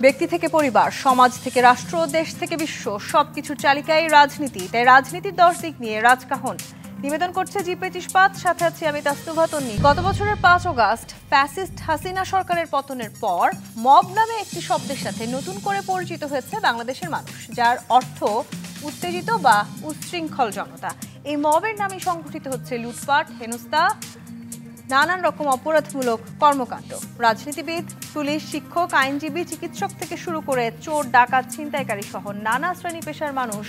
ব্যক্তি থেকে পরিবার, সমাজ থেকে রাষ্ট্র, দেশ থেকে বিশ্ব সবকিছুর চালিকাই রাজনীতি। তাই রাজনীতির 10 দিক নিয়ে রাজকাহন নিবেদন করছে জি25 ইস্পাত। সাথে আছি আমি তাসনুভা তন্নি। গত বছরের 5 অগাস্ট ফ্যাসিস্ট হাসিনা সরকারের পতনের পর মব নামে একটি শব্দের সাথে নতুন করে পরিচিত হয়েছে বাংলাদেশের মানুষ, যার অর্থ উত্তেজিত বা উচ্ছৃঙ্খল জনতা। এই মবের নামে সংঘটিত হচ্ছে লুটপাট, হেনস্থা, নানান রকম অপরাধমূলক কর্মকাণ্ড। রাজনীতিবিদ, পুলিশ, শিক্ষক, আইনজীবী, চিকিৎসক থেকে শুরু করে চোর, ডাকাত, ছিনতাইকারী সহ নানা শ্রেণী পেশার মানুষ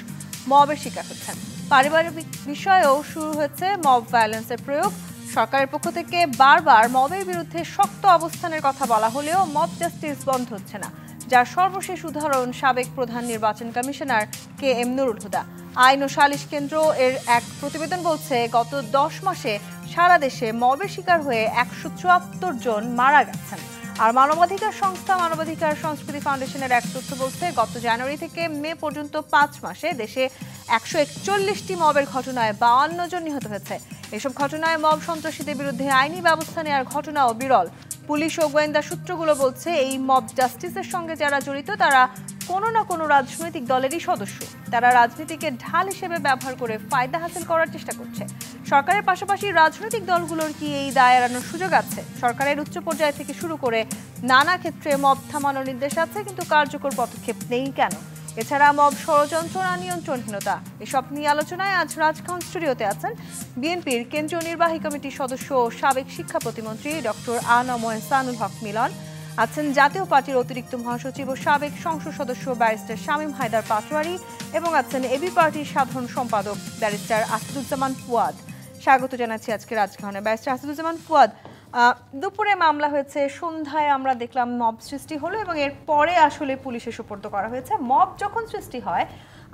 মবের শিকার হচ্ছেন। পারিবারিক বিষয়েও শুরু হয়েছে মব ভায়োলেন্সের প্রয়োগ। সরকারের পক্ষ থেকে বারবার মবের বিরুদ্ধে শক্ত অবস্থানের কথা বলা হলেও মব জাস্টিস বন্ধ হচ্ছে না, যার সর্বশেষ উদাহরণ সাবেক প্রধান নির্বাচন কমিশনার KM নুরুল হুদা। আইন ও সালিশ কেন্দ্র এর এক প্রতিবেদন বলছে, গত 10 মাসে সারা দেশে মবের শিকার হয়ে 174 জন মারা গেছেন। আর মানবাধিকার সংস্থা মানবাধিকার সংস্কৃতি ফাউন্ডেশনের এক তথ্য বলছে, গত জানুয়ারি থেকে মে পর্যন্ত 5 মাসে দেশে 141টি মবের ঘটনায় 52 জন নিহত হয়েছে। এসব ঘটনায় মব সন্ত্রাসীদের বিরুদ্ধে আইনি ব্যবস্থা নেওয়ার ঘটনাও বিরল। পুলিশ ও গোয়েন্দা সূত্রগুলো বলছে, এই মব জাস্টিসের সঙ্গে যারা জড়িত তারা কোনো না কোনো রাজনৈতিক দলেরই সদস্য। তারা রাজনীতিকে ঢাল হিসেবে ব্যবহার করে ফায়দা হাসিল করার চেষ্টা করছে। সরকারের পাশাপাশি রাজনৈতিক দলগুলোর কি এই দায় এড়ানোর সুযোগ আছে? সরকারের উচ্চ পর্যায় থেকে শুরু করে নানা ক্ষেত্রে মব থামানোর নির্দেশ আছে, কিন্তু কার্যকর পদক্ষেপ নেই কেন? এছাড়া মব ষড়যন্ত্র না নিয়ন্ত্রণহীনতা, এসব নিয়ে আলোচনায় আজ রাজকাহন স্টুডিওতে আছেন বিএনপির কেন্দ্রীয় নির্বাহী কমিটির সদস্য ও সাবেক শিক্ষা প্রতিমন্ত্রী ডক্টর আ.ন.ম এহসানুল হক মিলন, আছেন জাতীয় পার্টির অতিরিক্ত মহাসচিব ও সাবেক সংসদ সদস্য ব্যারিস্টার শামীম হায়দার পাটোয়ারি, এবং আছেন এবি পার্টির সাধারণ সম্পাদক ব্যারিস্টার আসাদুজ্জামান ফুয়াদ। স্বাগত জানাচ্ছি আজকে রাজকাহনে। ব্যারিস্টার আসাদুজ্জামান ফুয়াদ, দুপুরে মামলা হয়েছে, সন্ধ্যায় আমরা দেখলাম মব সৃষ্টি হলো এবং এরপরে আসলে পুলিশে সোপর্দ করা হয়েছে। মব যখন সৃষ্টি হয়,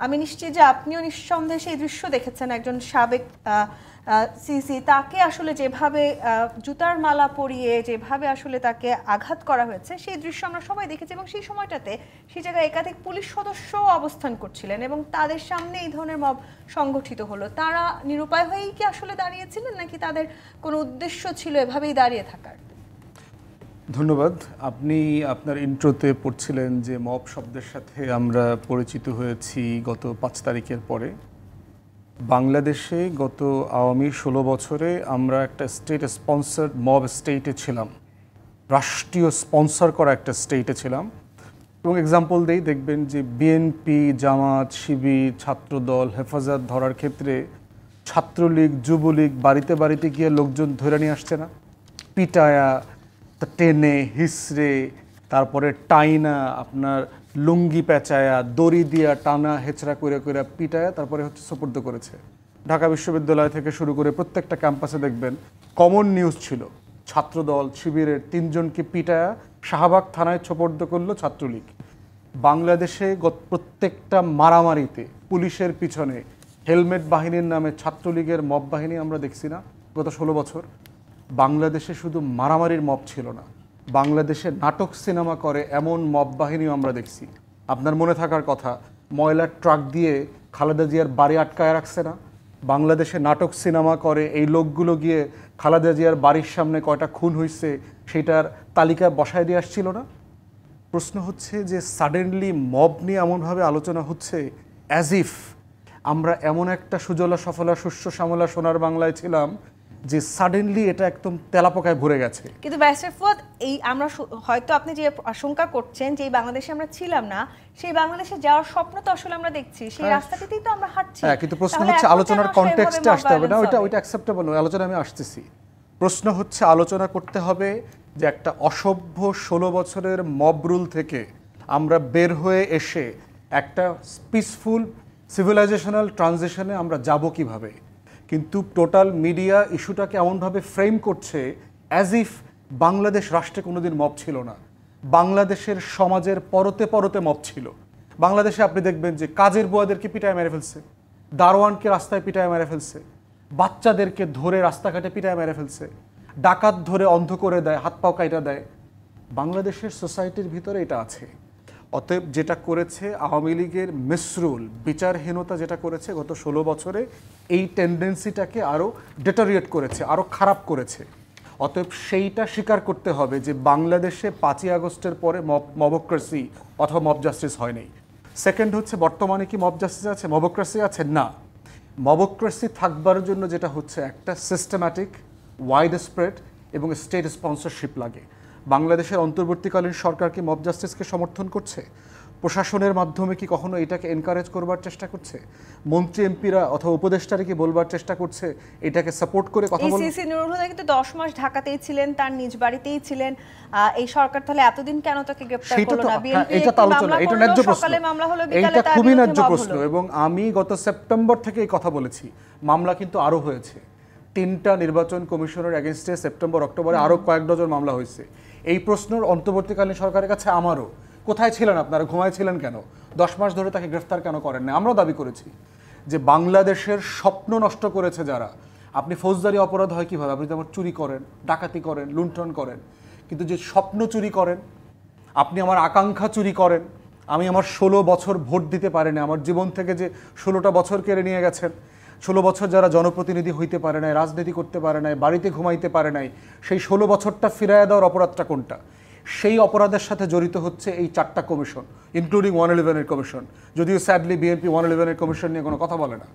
আমি নিশ্চিত যে আপনিও নিঃসন্দেহে সেই দৃশ্য দেখেছেন। একজন সাবেক সিসি, তাকে আসলে যেভাবে জুতার মালা পরিয়ে যেভাবে আসলে তাকে আঘাত করা হয়েছে, সেই দৃশ্য আমরা সবাই দেখেছি। এবং সেই সময়টাতে সেই জায়গায় একাধিক পুলিশ সদস্য অবস্থান করছিলেন এবং তাদের সামনে এই ধরনের মব সংগঠিত হলো। তারা নিরুপায় হয়েই কি আসলে দাঁড়িয়েছিলেন, নাকি তাদের কোনো উদ্দেশ্য ছিল এভাবেই দাঁড়িয়ে থাকার? ধন্যবাদ। আপনি আপনার ইন্ট্রোতে পড়ছিলেন যে মব শব্দের সাথে আমরা পরিচিত হয়েছি গত 5 তারিখের পরে। বাংলাদেশে গত আওয়ামী 16 বছরে আমরা একটা স্টেট স্পন্সার্ড মব স্টেটে ছিলাম, রাষ্ট্রীয় স্পন্সর করা একটা স্টেটে ছিলাম। এবং এক্সাম্পল দেই, দেখবেন যে বিএনপি, জামাত, শিবির, ছাত্রদল, হেফাজত ধরার ক্ষেত্রে ছাত্রলীগ, যুবলীগ বাড়িতে বাড়িতে গিয়ে লোকজন ধরে নিয়ে আসছে না, পিটায়া, টেনে হিসড়ে, তারপরে টাইনা, আপনার লুঙ্গি পেঁচায়া, দড়ি দিয়া টানা হেঁচড়া করে করে পিটায়া, তারপরে হচ্ছে সোপর্দ করেছে। ঢাকা বিশ্ববিদ্যালয় থেকে শুরু করে প্রত্যেকটা ক্যাম্পাসে দেখবেন কমন নিউজ ছিল, ছাত্রদল, শিবিরের 3 জনকে পিটায়া শাহবাগ থানায় সোপর্দ করলো ছাত্রলীগ। বাংলাদেশে প্রত্যেকটা মারামারিতে পুলিশের পিছনে হেলমেট বাহিনীর নামে ছাত্রলীগের মব বাহিনী আমরা দেখছি না গত 16 বছর। বাংলাদেশে শুধু মারামারির মব ছিল না, বাংলাদেশে নাটক সিনেমা করে এমন মব বাহিনীও আমরা দেখছি। আপনার মনে থাকার কথা, ময়লার ট্রাক দিয়ে খালেদা জিয়ার বাড়ি আটকায় রাখছে না? বাংলাদেশে নাটক সিনেমা করে এই লোকগুলো গিয়ে খালেদা জিয়ার বাড়ির সামনে কয়টা খুন হয়েছে সেইটার তালিকায় বসায় দিয়ে আসছিল না? প্রশ্ন হচ্ছে যে সাডেনলি মব নিয়ে এমনভাবে আলোচনা হচ্ছে অ্যাজ ইফ আমরা এমন একটা সুজলা সফলা শস্য শ্যামলা সোনার বাংলায় ছিলাম যে সাডেনলি এটা একদম তেলাপোকায় ভরে গেছে। কিন্তু ব্যারিস্টার ফুয়াদ, এই আমরা হয়তো আপনি যে আশঙ্কা করছেন যে বাংলাদেশে আমরা ছিলাম না, সেই বাংলাদেশে যাওয়ার স্বপ্ন তো আসলে আমরা দেখছি, সেই রাস্তাটিতেই তো আমরা হাঁটছি। হ্যাঁ, কিন্তু প্রশ্ন হচ্ছে আলোচনার কনটেক্সটে আসতে হবে না, ওইটা অ্যাকসেপ্টেবল নয়। আলোচনা আমি আসতেছি। প্রশ্ন হচ্ছে আলোচনা করতে হবে যে একটা অসভ্য 16 বছরের মব রুল থেকে আমরা বের হয়ে এসে একটা পিসফুল সিভিলাইজেশনাল ট্রানজিশনে আমরা যাব কিভাবে। কিন্তু টোটাল মিডিয়া ইস্যুটাকে এমনভাবে ফ্রেম করছে অ্যাজ ইফ বাংলাদেশ রাষ্ট্রে কোনোদিন মব ছিল না, বাংলাদেশের সমাজের পরতে পরতে মব ছিল। বাংলাদেশে আপনি দেখবেন যে কাজের বুয়াদেরকে পিটায় মেরে ফেলছে, দারোয়ানকে রাস্তায় পিটায় মেরে ফেলছে, বাচ্চাদেরকে ধরে রাস্তাঘাটে পিটায় মেরে ফেলছে, ডাকাত ধরে অন্ধ করে দেয়, হাত পাও কাইটা দেয়। বাংলাদেশের সোসাইটির ভিতরে এটা আছে। অতএব যেটা করেছে আওয়ামী লীগের মিসরুল বিচারহীনতা, যেটা করেছে গত 16 বছরে, এই টেন্ডেন্সিটাকে আরও ডেটারিয়েট করেছে, আরও খারাপ করেছে। অতএব সেইটা স্বীকার করতে হবে যে বাংলাদেশে 5ই আগস্টের পরে মবক্রেসি অথবা মব জাস্টিস হয়নি। সেকেন্ড হচ্ছে বর্তমানে কি মব জাস্টিস আছে, মবক্রেসি আছে? না। মবক্রেসি থাকবার জন্য যেটা হচ্ছে একটা সিস্টেম্যাটিক, ওয়াইড স্প্রেড এবং স্টেট স্পন্সরশিপ লাগে। বাংলাদেশের অন্তর্বর্তীকালীন সরকার কি মব জাস্টিসকে সমর্থন করছে? প্রশাসনের মাধ্যমে কি কখনো এটাকে এনকারেজ করবার চেষ্টা করছে? মন্ত্রী এমপিরা অথবা উপদেষ্টারা কি বলবার চেষ্টা করছে এটাকে সাপোর্ট করে কথা বলতে? সিসি নুরুল হুদা কিন্তু 10 মাস ঢাকাতেই ছিলেন, তার নিজ বাড়িতেই ছিলেন। এই সরকার তাহলে এতদিন কেন তাকে গ্রেফতার করলো না? বিএনপি এটা তো আলোচনা, এটা ন্যায্য প্রশ্ন, সকালে মামলা হলো, বিকালে এটা তার খুবই বিরুদ্ধে ন্যায্য মব প্রশ্ন। হলো। এবং আমি গত সেপ্টেম্বর থেকে এই কথা বলেছি, মামলা কিন্তু আরো হয়েছে। 3টা নির্বাচন কমিশনের এগেইনস্টে সেপ্টেম্বর অক্টোবরে আরো কয়েক ডজন মামলা হয়েছে। এই প্রশ্নের অন্তর্বর্তীকালীন সরকারের কাছে আমারও, কোথায় ছিলেন আপনারা, ঘুমাইছিলেন কেন, 10 মাস ধরে তাকে গ্রেফতার কেন করেন না? আমরাও দাবি করেছি যে বাংলাদেশের স্বপ্ন নষ্ট করেছে যারা। আপনি ফৌজদারি অপরাধ হয় কিভাবে? আপনি যেমন চুরি করেন, ডাকাতি করেন, লুণ্ঠন করেন, কিন্তু যে স্বপ্ন চুরি করেন, আপনি আমার আকাঙ্ক্ষা চুরি করেন, আমি আমার 16 বছর ভোট দিতে পারিনি, আমার জীবন থেকে যে 16টা বছর কেড়ে নিয়ে গেছেন, 16 বছর যারা জনপ্রতিনিধি হইতে পারে নাই, রাজনীতি করতে পারে নাই, বাড়িতে ঘুমাইতে পারে নাই, সেই 16 বছরটা ফিরাইয়া দেওয়ার অপরাধটা কোনটা? সেই অপরাধের সাথে জড়িত হচ্ছে এই 4টা কমিশন, ইনক্লুডিং 111-এর কমিশন। যদিও স্যাডলি বিএনপি 111-এর কমিশন নিয়ে কোনো কথা বলে না।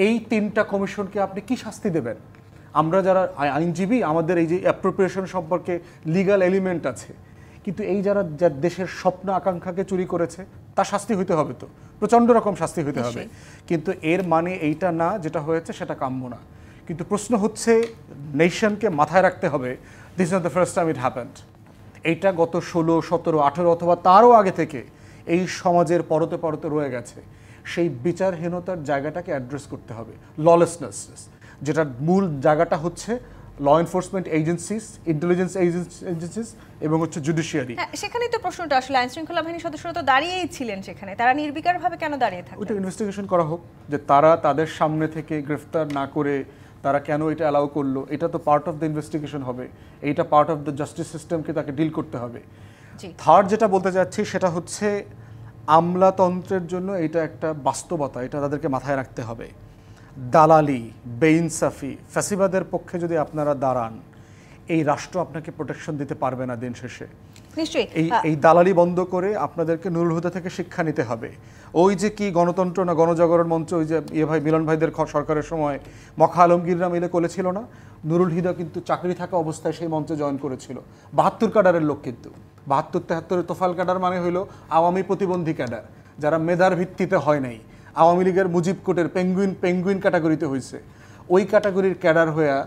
এই 3টা কমিশনকে আপনি কি শাস্তি দেবেন? আমরা যারা আইনজীবী, আমাদের এই যে অ্যাপ্রোপ্রিয়েশন সম্পর্কে লিগ্যাল এলিমেন্ট আছে, কিন্তু এই যারা দেশের স্বপ্ন আকাঙ্ক্ষাকে চুরি করেছে তার শাস্তি হইতে হবে, তো প্রচণ্ড রকম শাস্তি হইতে হবে। কিন্তু এর মানে এইটা না যেটা হয়েছে সেটা কাম্য না। কিন্তু প্রশ্ন হচ্ছে নেশনকে মাথায় রাখতে হবে, this is not the first time it happened. এইটা গত 16, 17, 18 অথবা তারও আগে থেকে এই সমাজের পরতে পরতে রয়ে গেছে। সেই বিচারহীনতার জায়গাটাকে অ্যাড্রেস করতে হবে। ললেসনেস, যেটার মূল জায়গাটা হচ্ছে law enforcement agencies, intelligence agencies এবং হচ্ছে জুডিশিয়ারি। সেখানেই তো প্রশ্নটা আসলে, আইন শৃঙ্খলা বাহিনীর সদস্যরা তো দাঁড়িয়েই ছিলেন সেখানে, তারা নির্বিকারভাবে কেন দাঁড়িয়ে থাকবেন? ওইটা ইনভেস্টিগেশন করা হোক, যে তারা তাদের সামনে থেকে গ্রেফতার না করে তারা কেন এটা অ্যালাউ করলো। এটা তো পার্ট অফ দ্য ইনভেস্টিগেশন হবে, এইটা পার্ট অফ দ্য জাস্টিস সিস্টেমকে তাকে ডিল করতে হবে। থার্ড যেটা বলতে চাচ্ছি সেটা হচ্ছে আমলাতন্ত্রের জন্য এটা একটা বাস্তবতা, এটা তাদেরকে মাথায় রাখতে হবে। দালালি, বেইনসাফি, ফ্যাসিবাদের পক্ষে যদি আপনারা দাঁড়ান, এই রাষ্ট্র আপনাকে প্রোটেকশন দিতে পারবে না দিন শেষে। নিশ্চয়ই এই দালালি বন্ধ করে আপনাদেরকে নুরুল হুদা থেকে শিক্ষা নিতে হবে। ওই যে কি গণতন্ত্র না গণজাগরণ মঞ্চ, ওই যে ভাই মিলন ভাইদের সরকারের সময় মখা আলমগীররা মিলে করেছিল না, নুরুল হুদা কিন্তু চাকরি থাকা অবস্থায় সেই মঞ্চে জয়েন করেছিল। 72 ক্যাডারের লোক, কিন্তু 72-73 তোফাল ক্যাডার মানে হইল আওয়ামী প্রতিবন্ধী ক্যাডার, যারা মেধার ভিত্তিতে হয় নাই। আওয়ামী লীগের মুজিব কোটের পেঙ্গুইন ক্যাটাগরিতে হয়েছে, ওই ক্যাটাগরির ক্যাডার হইয়া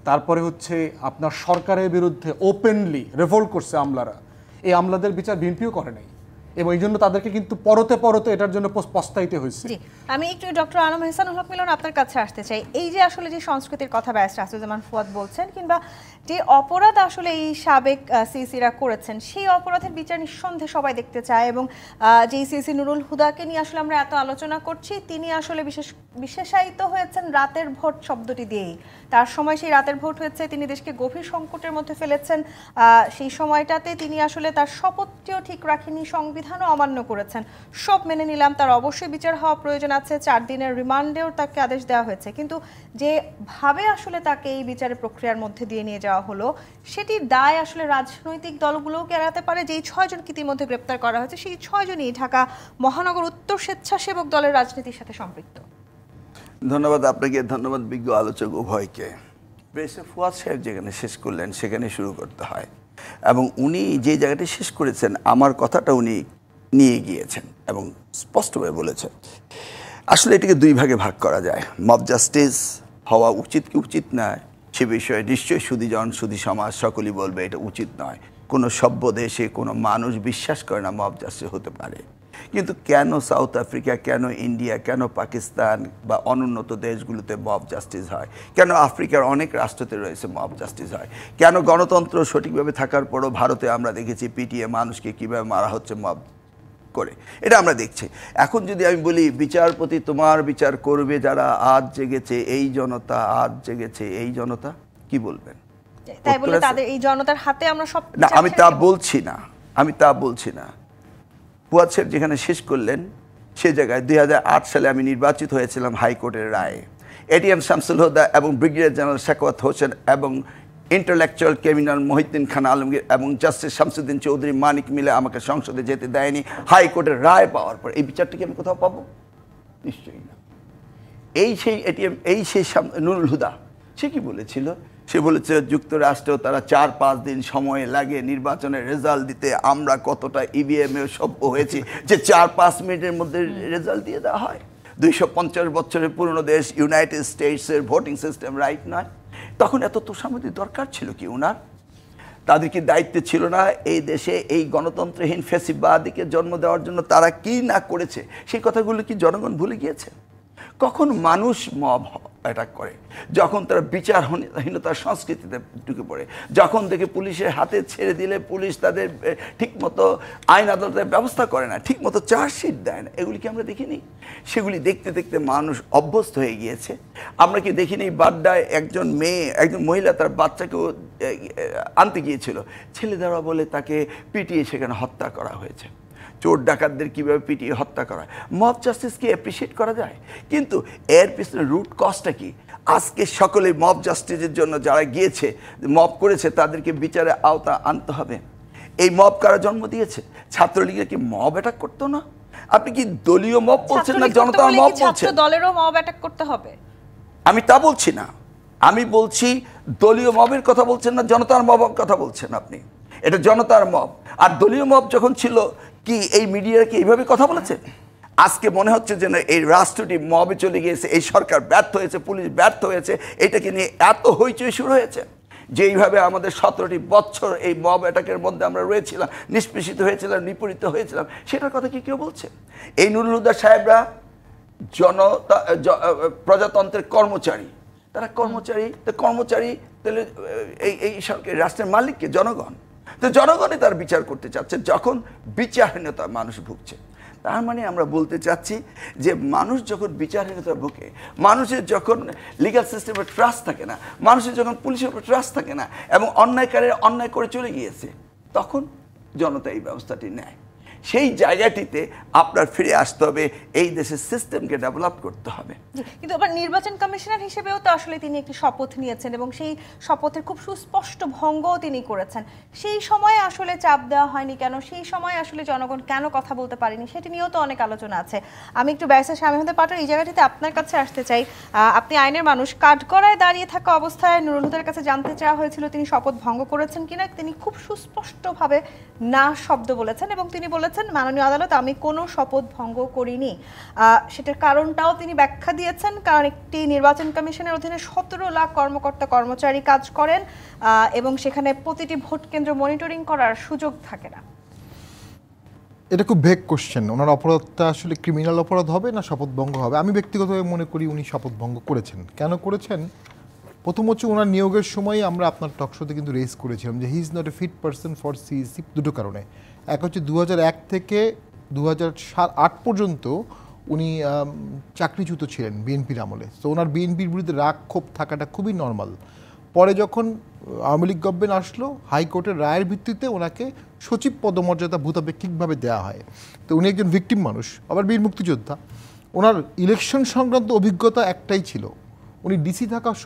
তারপরে হচ্ছে আপনার সরকারের বিরুদ্ধে ওপেনলি রেভোল্ট করছে আমলারা। এই আমলাদের বিচার বিএনপিও করে নাই, এবং এই জন্য তাদেরকে কিন্তু পরতে পরতে এটার জন্য পস্তাইতে হয়েছে। আমি একটু ডক্টর আলম এহসানুল হক মিলন আপনার কাছে আসতে চাই। এই যে আসলে যে সংস্কৃতির কথা ব্যারিস্টার আসিফুজ্জামান ফুয়াদ বলছেন, কিংবা যে অপরাধ আসলে এই সাবেক সিসিরা করেছেন, সেই অপরাধের বিচার নিঃসন্দেহে সবাই দেখতে চায়। এবং যে সিসি নুরুল হুদাকে নিয়ে আসলে আমরা এত আলোচনা করছি, তিনি আসলে বিশেষায়িত হয়েছেন রাতের ভোট শব্দটি দিয়েই। তার সময় সেই রাতের ভোট হয়েছে, তিনি দেশকে গভীর সংকটের মধ্যে ফেলেছেন। সেই সময়টাতে তিনি আসলে তার শপথটিও ঠিক রাখেনি, সংবিধানও অমান্য করেছেন। সব মেনে নিলাম, তার অবশ্যই বিচার হওয়া প্রয়োজন আছে, 4 দিনের রিমান্ডেও তাকে আদেশ দেওয়া হয়েছে। কিন্তু যেভাবে আসলে তাকে এই বিচারের প্রক্রিয়ার মধ্যে দিয়ে নিয়ে যাওয়া হলো, সেটির দায় আসলে রাজনৈতিক দলগুলোকে এড়াতে পারে। যেই 6 জনকে ইতিমধ্যে গ্রেপ্তার করা হয়েছে, সেই 6 জনই ঢাকা মহানগর উত্তর স্বেচ্ছাসেবক দলের রাজনীতির সাথে সম্পৃক্ত। ধন্যবাদ আপনাকে, ধন্যবাদ বিজ্ঞ আলোচক উভয়কে। ব্যারিস্টার ফুয়াদ সাহেব যেখানে শেষ করলেন সেখানে শুরু করতে হয়, এবং উনি যে জায়গাটি শেষ করেছেন আমার কথাটা উনি নিয়ে গিয়েছেন এবং স্পষ্টভাবে বলেছেন। আসলে এটিকে 2 ভাগে ভাগ করা যায়। মব জাস্টিস হওয়া উচিত কি উচিত নয় সে বিষয়ে নিশ্চয়ই সুধীজন, সুধী সমাজ সকলেই বলবে এটা উচিত নয়। কোনো সভ্য দেশে কোনো মানুষ বিশ্বাস করে না মব জাস্টিস হতে পারে। কিন্তু কেন সাউথ আফ্রিকা, কেন ইন্ডিয়া, কেন পাকিস্তান বা অনুন্নত দেশগুলোতে মব জাস্টিস হয়? কেন আফ্রিকার অনেক রাষ্ট্রতে রয়েছে মব জাস্টিস হয়? কেন গণতন্ত্র সঠিকভাবে থাকার পরও ভারতে আমরা দেখেছি পিটিয়ে মানুষকে কীভাবে মারা হচ্ছে মব করে, এটা আমরা দেখছি। এখন যদি আমি বলি বিচারপতি তোমার বিচার করবে যারা আজ জেগেছে এই জনতা, আজ জেগেছে এই জনতা, কি বলবেন? তাই বলে তাদের এই জনতার হাতে আমরা সব না, আমি তা বলছি না। ফুয়াদ সাহেব যেখানে শেষ করলেন সে জায়গায় 2008 সালে আমি নির্বাচিত হয়েছিলাম হাইকোর্টের রায়ে। এটিএম শামসুল হুদা এবং ব্রিগেডিয়ার জেনারেল শাকওয়াত হোসেন এবং ইন্টালেকচুয়াল ক্রিমিনাল মহিউদ্দিন খান আলমগীর এবং জাস্টিস শামসুদ্দিন চৌধুরী মানিক মিলে আমাকে সংসদে যেতে দেয়নি হাইকোর্টের রায় পাওয়ার পর এই বিচারটা কি আমি কোথাও পাবো? নিশ্চয়ই না। এই সেই নুরুল হুদা সে কি বলেছিল? সে বলেছে যুক্তরাষ্ট্র তারা 4-5 দিন সময় লাগে নির্বাচনের রেজাল্ট দিতে, আমরা কতটা ইভিএম এ সভ্য হয়েছি যে 4-5 মিনিটের মধ্যে রেজাল্ট দিয়ে দেওয়া হয়। 250 বছরের পুরনো দেশ ইউনাইটেড স্টেটসের ভোটিং সিস্টেম রাইট নয়। তখন এত তোষামোদি দরকার ছিল কি ওনার? তাদের কি দায়িত্ব ছিল না এই দেশে এই গণতন্ত্রহীন ফ্যাসিবাদীকে জন্ম দেওয়ার জন্য তারা কি না করেছে সেই কথাগুলো কি জনগণ ভুলে গিয়েছে? কখন মানুষ মব অ্যাটাক করে? যখন তারা বিচারহীনতার সংস্কৃতিতে ঢুকে পড়ে, যখন দেখে পুলিশের হাতে ছেড়ে দিলে পুলিশ তাদের ঠিকমতো আইন আদালতের ব্যবস্থা করে না, ঠিকমতো চার্জশিট দেয় না। এগুলি কি আমরা দেখিনি? সেগুলি দেখতে দেখতে মানুষ অভ্যস্ত হয়ে গিয়েছে। আমরা কি দেখিনি বাড্ডায় একজন মহিলা তার বাচ্চাকেও আনতে গিয়েছিল, ছেলে দেওয়া বলে তাকে পিটিয়ে সেখানে হত্যা করা হয়েছে। চোর ডাকাতদের কীভাবে পিটিয়ে হত্যা করা হয়। মব জাস্টিসকে অ্যাপ্রিসিয়েট করা যায়, কিন্তু এর পিছনে রুট কজটা কি? আজকে সকলে মব জাস্টিসের জন্য যারা গিয়েছে মব করেছে তাদেরকে বিচারে আওতা আনতে হবে। এই মব কারা জন্ম দিয়েছে? ছাত্রলীগের কি মব অ্যাটাক করতো না? আপনি কি দলীয় মব বলছেন না জনতার মব বলছেন? দলেরও মব অ্যাটাক করতে হবে? আমি তা বলছি না, আমি বলছি দলীয় মবের কথা বলছেন না জনতার মবের কথা বলছেন আপনি। এটা জনতার মব। আর দলীয় মব যখন ছিল কি এই মিডিয়া কি এইভাবে কথা বলেছে? আজকে মনে হচ্ছে যে না এই রাষ্ট্রটি মবে চলে গিয়েছে, এই সরকার ব্যর্থ হয়েছে, পুলিশ ব্যর্থ হয়েছে, এটাকে নিয়ে এত হইচই শুরু হয়েছে যে এইভাবে আমাদের 17টি বছর এই মব অ্যাটাকের মধ্যে আমরা রয়েছিলাম, নিষ্পেষিত হয়েছিলাম, নিপীড়িত হয়েছিলাম, সেটার কথা কি কেউ বলছে? এই নুরুল হুদা সাহেবরা প্রজাতন্ত্রের কর্মচারী, তারা কর্মচারী, তো কর্মচারী তাহলে এই সরকার রাষ্ট্রের মালিককে জনগণ, তো জনগণই তার বিচার করতে চাচ্ছে যখন বিচারহীনতা মানুষ ভুগছে। তার মানে আমরা বলতে চাচ্ছি যে মানুষ যখন বিচারহীনতা ভুগে, মানুষের যখন লিগ্যাল সিস্টেমের ট্রাস্ট থাকে না, মানুষের যখন পুলিশের উপর ট্রাস্ট থাকে না এবং অন্যায়কারীরা অন্যায় করে চলে গিয়েছে, তখন জনতা এই ব্যবস্থাটি নেয়। সেই জায়গাটিতে আপনার ফিরে আসতে হবে, এই দেশের সিস্টেমকে ডেভেলপ করতে হবে। কিন্তু আবার নির্বাচন কমিশনার হিসেবেও তো আসলে তিনি একটি শপথ নিয়েছেন এবং সেই শপথের খুব সুস্পষ্ট ভঙ্গও তিনি করেছেন। সেই সময়ে আসলে চাপ দেওয়া হয়নি কেন? সেই সময় আসলে জনগণ কেন কথা বলতে পারেনি সেটি নিয়েও তো অনেক আলোচনা আছে। আমি একটু ব্যারিস্টার শামীম পাটোয়ারি এই জায়গাটিতে আপনার কাছে আসতে চাই। আপনি আইনের মানুষ, কাঠগড়ায় দাঁড়িয়ে থাকা অবস্থায় নুরুল হুদার কাছে জানতে চাওয়া হয়েছিল তিনি শপথ ভঙ্গ করেছেন কিনা। তিনি খুব সুস্পষ্টভাবে না শব্দ বলেছেন এবং তিনি বলেছেন মাননীয় আদালত আমি কোনো শপথ ভঙ্গ করিনি। সেটার কারণটাও তিনি ব্যাখ্যা দিয়েছেন, কারণ একটি নির্বাচন কমিশনের অধীনে 17 লাখ কর্মকর্তা কর্মচারী কাজ করেন এবং সেখানে প্রতিটি ভোট কেন্দ্র মনিটরিং করার সুযোগ থাকে না। এটা খুব ভেগ কোশ্চেন। ওনার অপরাধটা আসলে ক্রিমিনাল অপরাধ হবে না শপথ ভঙ্গ হবে? আমি ব্যক্তিগতভাবে মনে করি উনি শপথ ভঙ্গ করেছেন। কেন করেছেন? প্রথম হচ্ছে ওনার নিয়োগের সময় আমরা আপনার টকশোতে কিন্তু রেজ করেছিলাম যে he is not a fit person for CEC. দুটো কারণে। এক হচ্ছে 2001 থেকে 2008 পর্যন্ত উনি চাকরিচ্যুত ছিলেন বিএনপির আমলে, তো ওনার বিএনপির বিরুদ্ধে রাগ ক্ষোভ থাকাটা খুবই নর্মাল। পরে যখন আওয়ামী লীগ গভর্নমেন্ট আসলো, হাইকোর্টের রায়ের ভিত্তিতে ওনাকে সচিব পদমর্যাদা ভূতাপেক্ষিকভাবে দেওয়া হয়। তো উনি একজন ভিকটিম মানুষ, আবার বীর মুক্তিযোদ্ধা। ওনার ইলেকশন সংক্রান্ত অভিজ্ঞতা একটাই ছিল, উনি ডিসি থাকার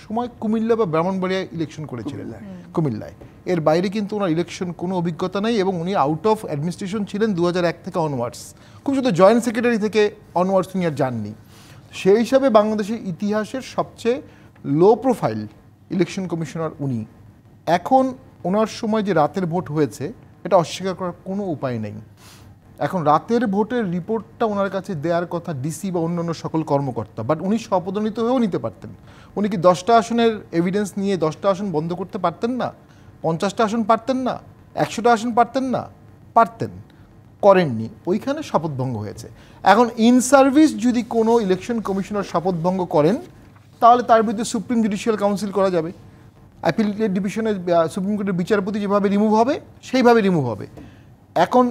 সময় কুমিল্লা বা ব্রাহ্মণবাড়িয়ায় ইলেকশন করেছিলেন, কুমিল্লায়। এর বাইরে কিন্তু ওনার ইলেকশন কোনো অভিজ্ঞতা নেই এবং উনি আউট অফ অ্যাডমিনিস্ট্রেশন ছিলেন 2001 থেকে অনওয়ার্ডস। খুব শুধু জয়েন্ট সেক্রেটারি থেকে অনওয়ার্ডস উনি আর যাননি। সেই হিসাবে বাংলাদেশের ইতিহাসের সবচেয়ে লো প্রোফাইল ইলেকশন কমিশনার উনি। এখন ওনার সময় যে রাতের ভোট হয়েছে এটা অস্বীকার করার কোনো উপায় নেই। এখন রাতের ভোটের রিপোর্টটা ওনার কাছে দেওয়ার কথা ডিসি বা অন্যান্য সকল কর্মকর্তা, বাট উনি শপথনিত হয়েও নিতে পারতেন। উনি কি 10টা আসনের এভিডেন্স নিয়ে 10টা আসন বন্ধ করতে পারতেন না? 50টা আসন পারতেন না? 100টা আসন পারতেন না? পারতেন, করেননি, ওইখানে শপথভঙ্গ হয়েছে। এখন ইন সার্ভিস যদি কোনো ইলেকশন কমিশনার শপথভঙ্গ করেন তাহলে তার বিরুদ্ধে সুপ্রিম জুডিশিয়াল কাউন্সিল করা যাবে। অ্যাপিলেট ডিভিশনের সুপ্রিম কোর্টের বিচারপতি যেভাবে রিমুভ হবে সেইভাবে রিমুভ হবে। এখন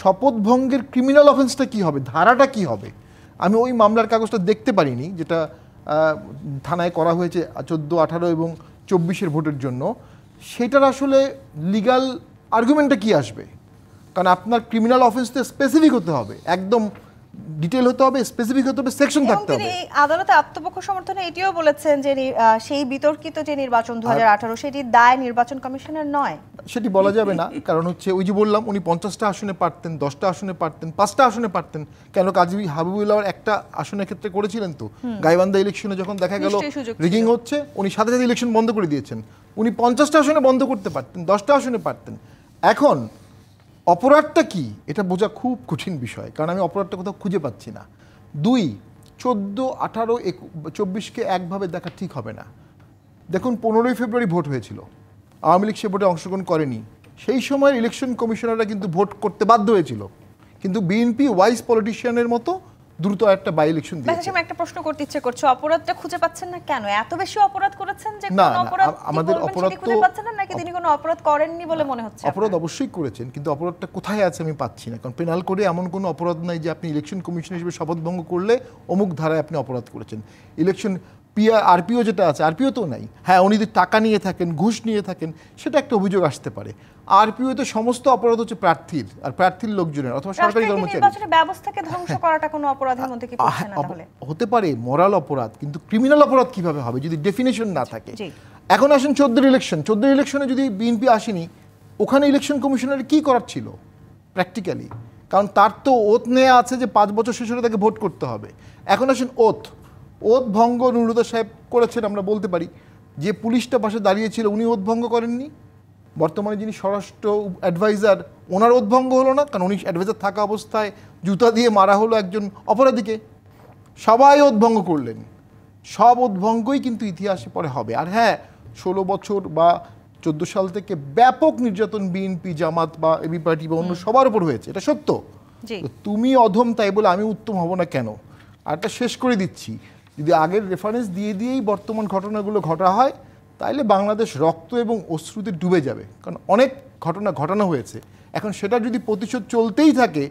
শপথভঙ্গের ক্রিমিনাল অফেন্সটা কী হবে, ধারাটা কী হবে? আমি ওই মামলার কাগজটা দেখতে পারিনি যেটা থানায় করা হয়েছে 14, 18 এবং 24-এর ভোটের জন্য। সেটার আসলে লিগাল আর্গুমেন্টটা কী আসবে? কারণ আপনার ক্রিমিনাল অফেন্সটা স্পেসিফিক হতে হবে, একদম ডিটেল হতে হবে, স্পেসিফিক হতে হবে, সেকশন এবং থাকতে তিনি হবে। এই আদালতে আত্মপক্ষ সমর্থনে এটিও বলেছেন যে সেই বিতর্কিত যে নির্বাচন 2018 সেটি দায় নির্বাচন কমিশনের নয়। সেটি বলা যাবে না, কারণ হচ্ছে ওই যে বললাম উনি 50টা আসনে পারতেন, 10টা আসনে পারতেন, 5টা আসনে পারতেন। কেন কাজী হাবিবুল্লাহ একটা আসনের ক্ষেত্রে করেছিলেন তো, গাইবান্ধা ইলেকশনে যখন দেখা গেল নিশ্চয়ই সুযোগ ছিল। রিগিং হচ্ছে, উনি সাথে সাথে ইলেকশন বন্ধ করে দিয়েছেন। উনি 50টা আসনে বন্ধ করতে পারতেন, 10টা আসনে পারতেন। এখন অপরাধটা কি এটা বোঝা খুব কঠিন বিষয়, কারণ আমি অপরাধটা কোথাও খুঁজে পাচ্ছি না। 2, 14, 18, 24কে একভাবে দেখা ঠিক হবে না। দেখুন 15ই ফেব্রুয়ারি ভোট হয়েছিল, আওয়ামী লীগ সে ভোটে অংশগ্রহণ করেনি। সেই সময় ইলেকশন কমিশনাররা কিন্তু ভোট করতে বাধ্য হয়েছিল, কিন্তু বিএনপি ওয়াইজ পলিটিশিয়ানের মতো দ্রুত একটা বাই ইলেকশন দিয়েছে। আমি একটা প্রশ্ন করতে ইচ্ছে করছে, অপরাধটা খুঁজে পাচ্ছেন না কেন? এত বেশি অপরাধ করেছেন যে না, কোন অপরাধ আমাদের অপরাধ সেটি খুঁজে পাচ্ছেন না, নাকি তিনি কোনো অপরাধ করেননি বলে মনে হচ্ছে? অপরাধ অবশ্যই করেছেন, কিন্তু অপরাধটা কোথায় আছে আমি পাচ্ছি না। কারণ পেনাল করে এমন কোনো অপরাধ নাই যে আপনি ইলেকশন কমিশন হিসেবে শপথ ভঙ্গ করলে অমুক ধারায় আপনি অপরাধ করেছেন। ইলেকশন আরপিও যেটা আছে, আরপিও তো নাই। হ্যাঁ, উনি যদি টাকা নিয়ে থাকেন, ঘুষ নিয়ে থাকেন, সেটা একটা অভিযোগ আসতে পারে। আরপিও তো সমস্ত অপরাধ হচ্ছে প্রার্থীর আর প্রার্থীর লোকজনের অথবা সরকারি কর্মচারী। নির্বাচনের ব্যবস্থাকে ধ্বংস করাটা কোনো অপরাধের মধ্যে কি পড়ছে না? তাহলে হতে পারে মোরাল অপরাধ, কিন্তু ক্রিমিনাল অপরাধ কিভাবে হবে যদি ডেফিনেশন না থাকে? জি। এখন আসেন 14 ইলেকশন, 14 ইলেকশনে যদি বিএনপি আসেনি, ওখানে ইলেকশন কমিশনের কি করার ছিল প্র্যাকটিক্যালি? কারণ তার তো ওথ নেওয়া আছে যে 5 বছর শেষ হলে তাকে ভোট করতে হবে। এখন আসেন ওথ ভঙ্গ নুরুদা সাহেব করেছেন, আমরা বলতে পারি। যে পুলিশটা পাশে দাঁড়িয়েছিল উনি ওথ ভঙ্গ করেননি। বর্তমানে যিনি স্বরাষ্ট্র অ্যাডভাইজার, ওনার ওথ ভঙ্গ হলো না, কারণ উনি অ্যাডভাইজার থাকা অবস্থায় জুতা দিয়ে মারা হলো একজন অপরাধীকে। সবাই ওথ ভঙ্গ করলেন। সব ওথ ভঙ্গই কিন্তু ইতিহাসে পরে হবে। আর হ্যাঁ, 16 বছর বা 14 সাল থেকে ব্যাপক নির্যাতন বিএনপি, জামাত বা এবি পার্টি বা অন্য সবার উপর হয়েছে, এটা সত্য। তো তুমি অধম তাই বলে আমি উত্তম হব না কেন? আর এটা শেষ করে দিচ্ছি, যদি আগের রেফারেন্স দিয়েই বর্তমান ঘটনাগুলো ঘটা হয়, তাইলে বাংলাদেশ রক্ত এবং অশ্রুতে ডুবে যাবে। কারণ অনেক ঘটনা ঘটানো হয়েছে, এখন সেটা যদি প্রতিশোধ চলতেই থাকে,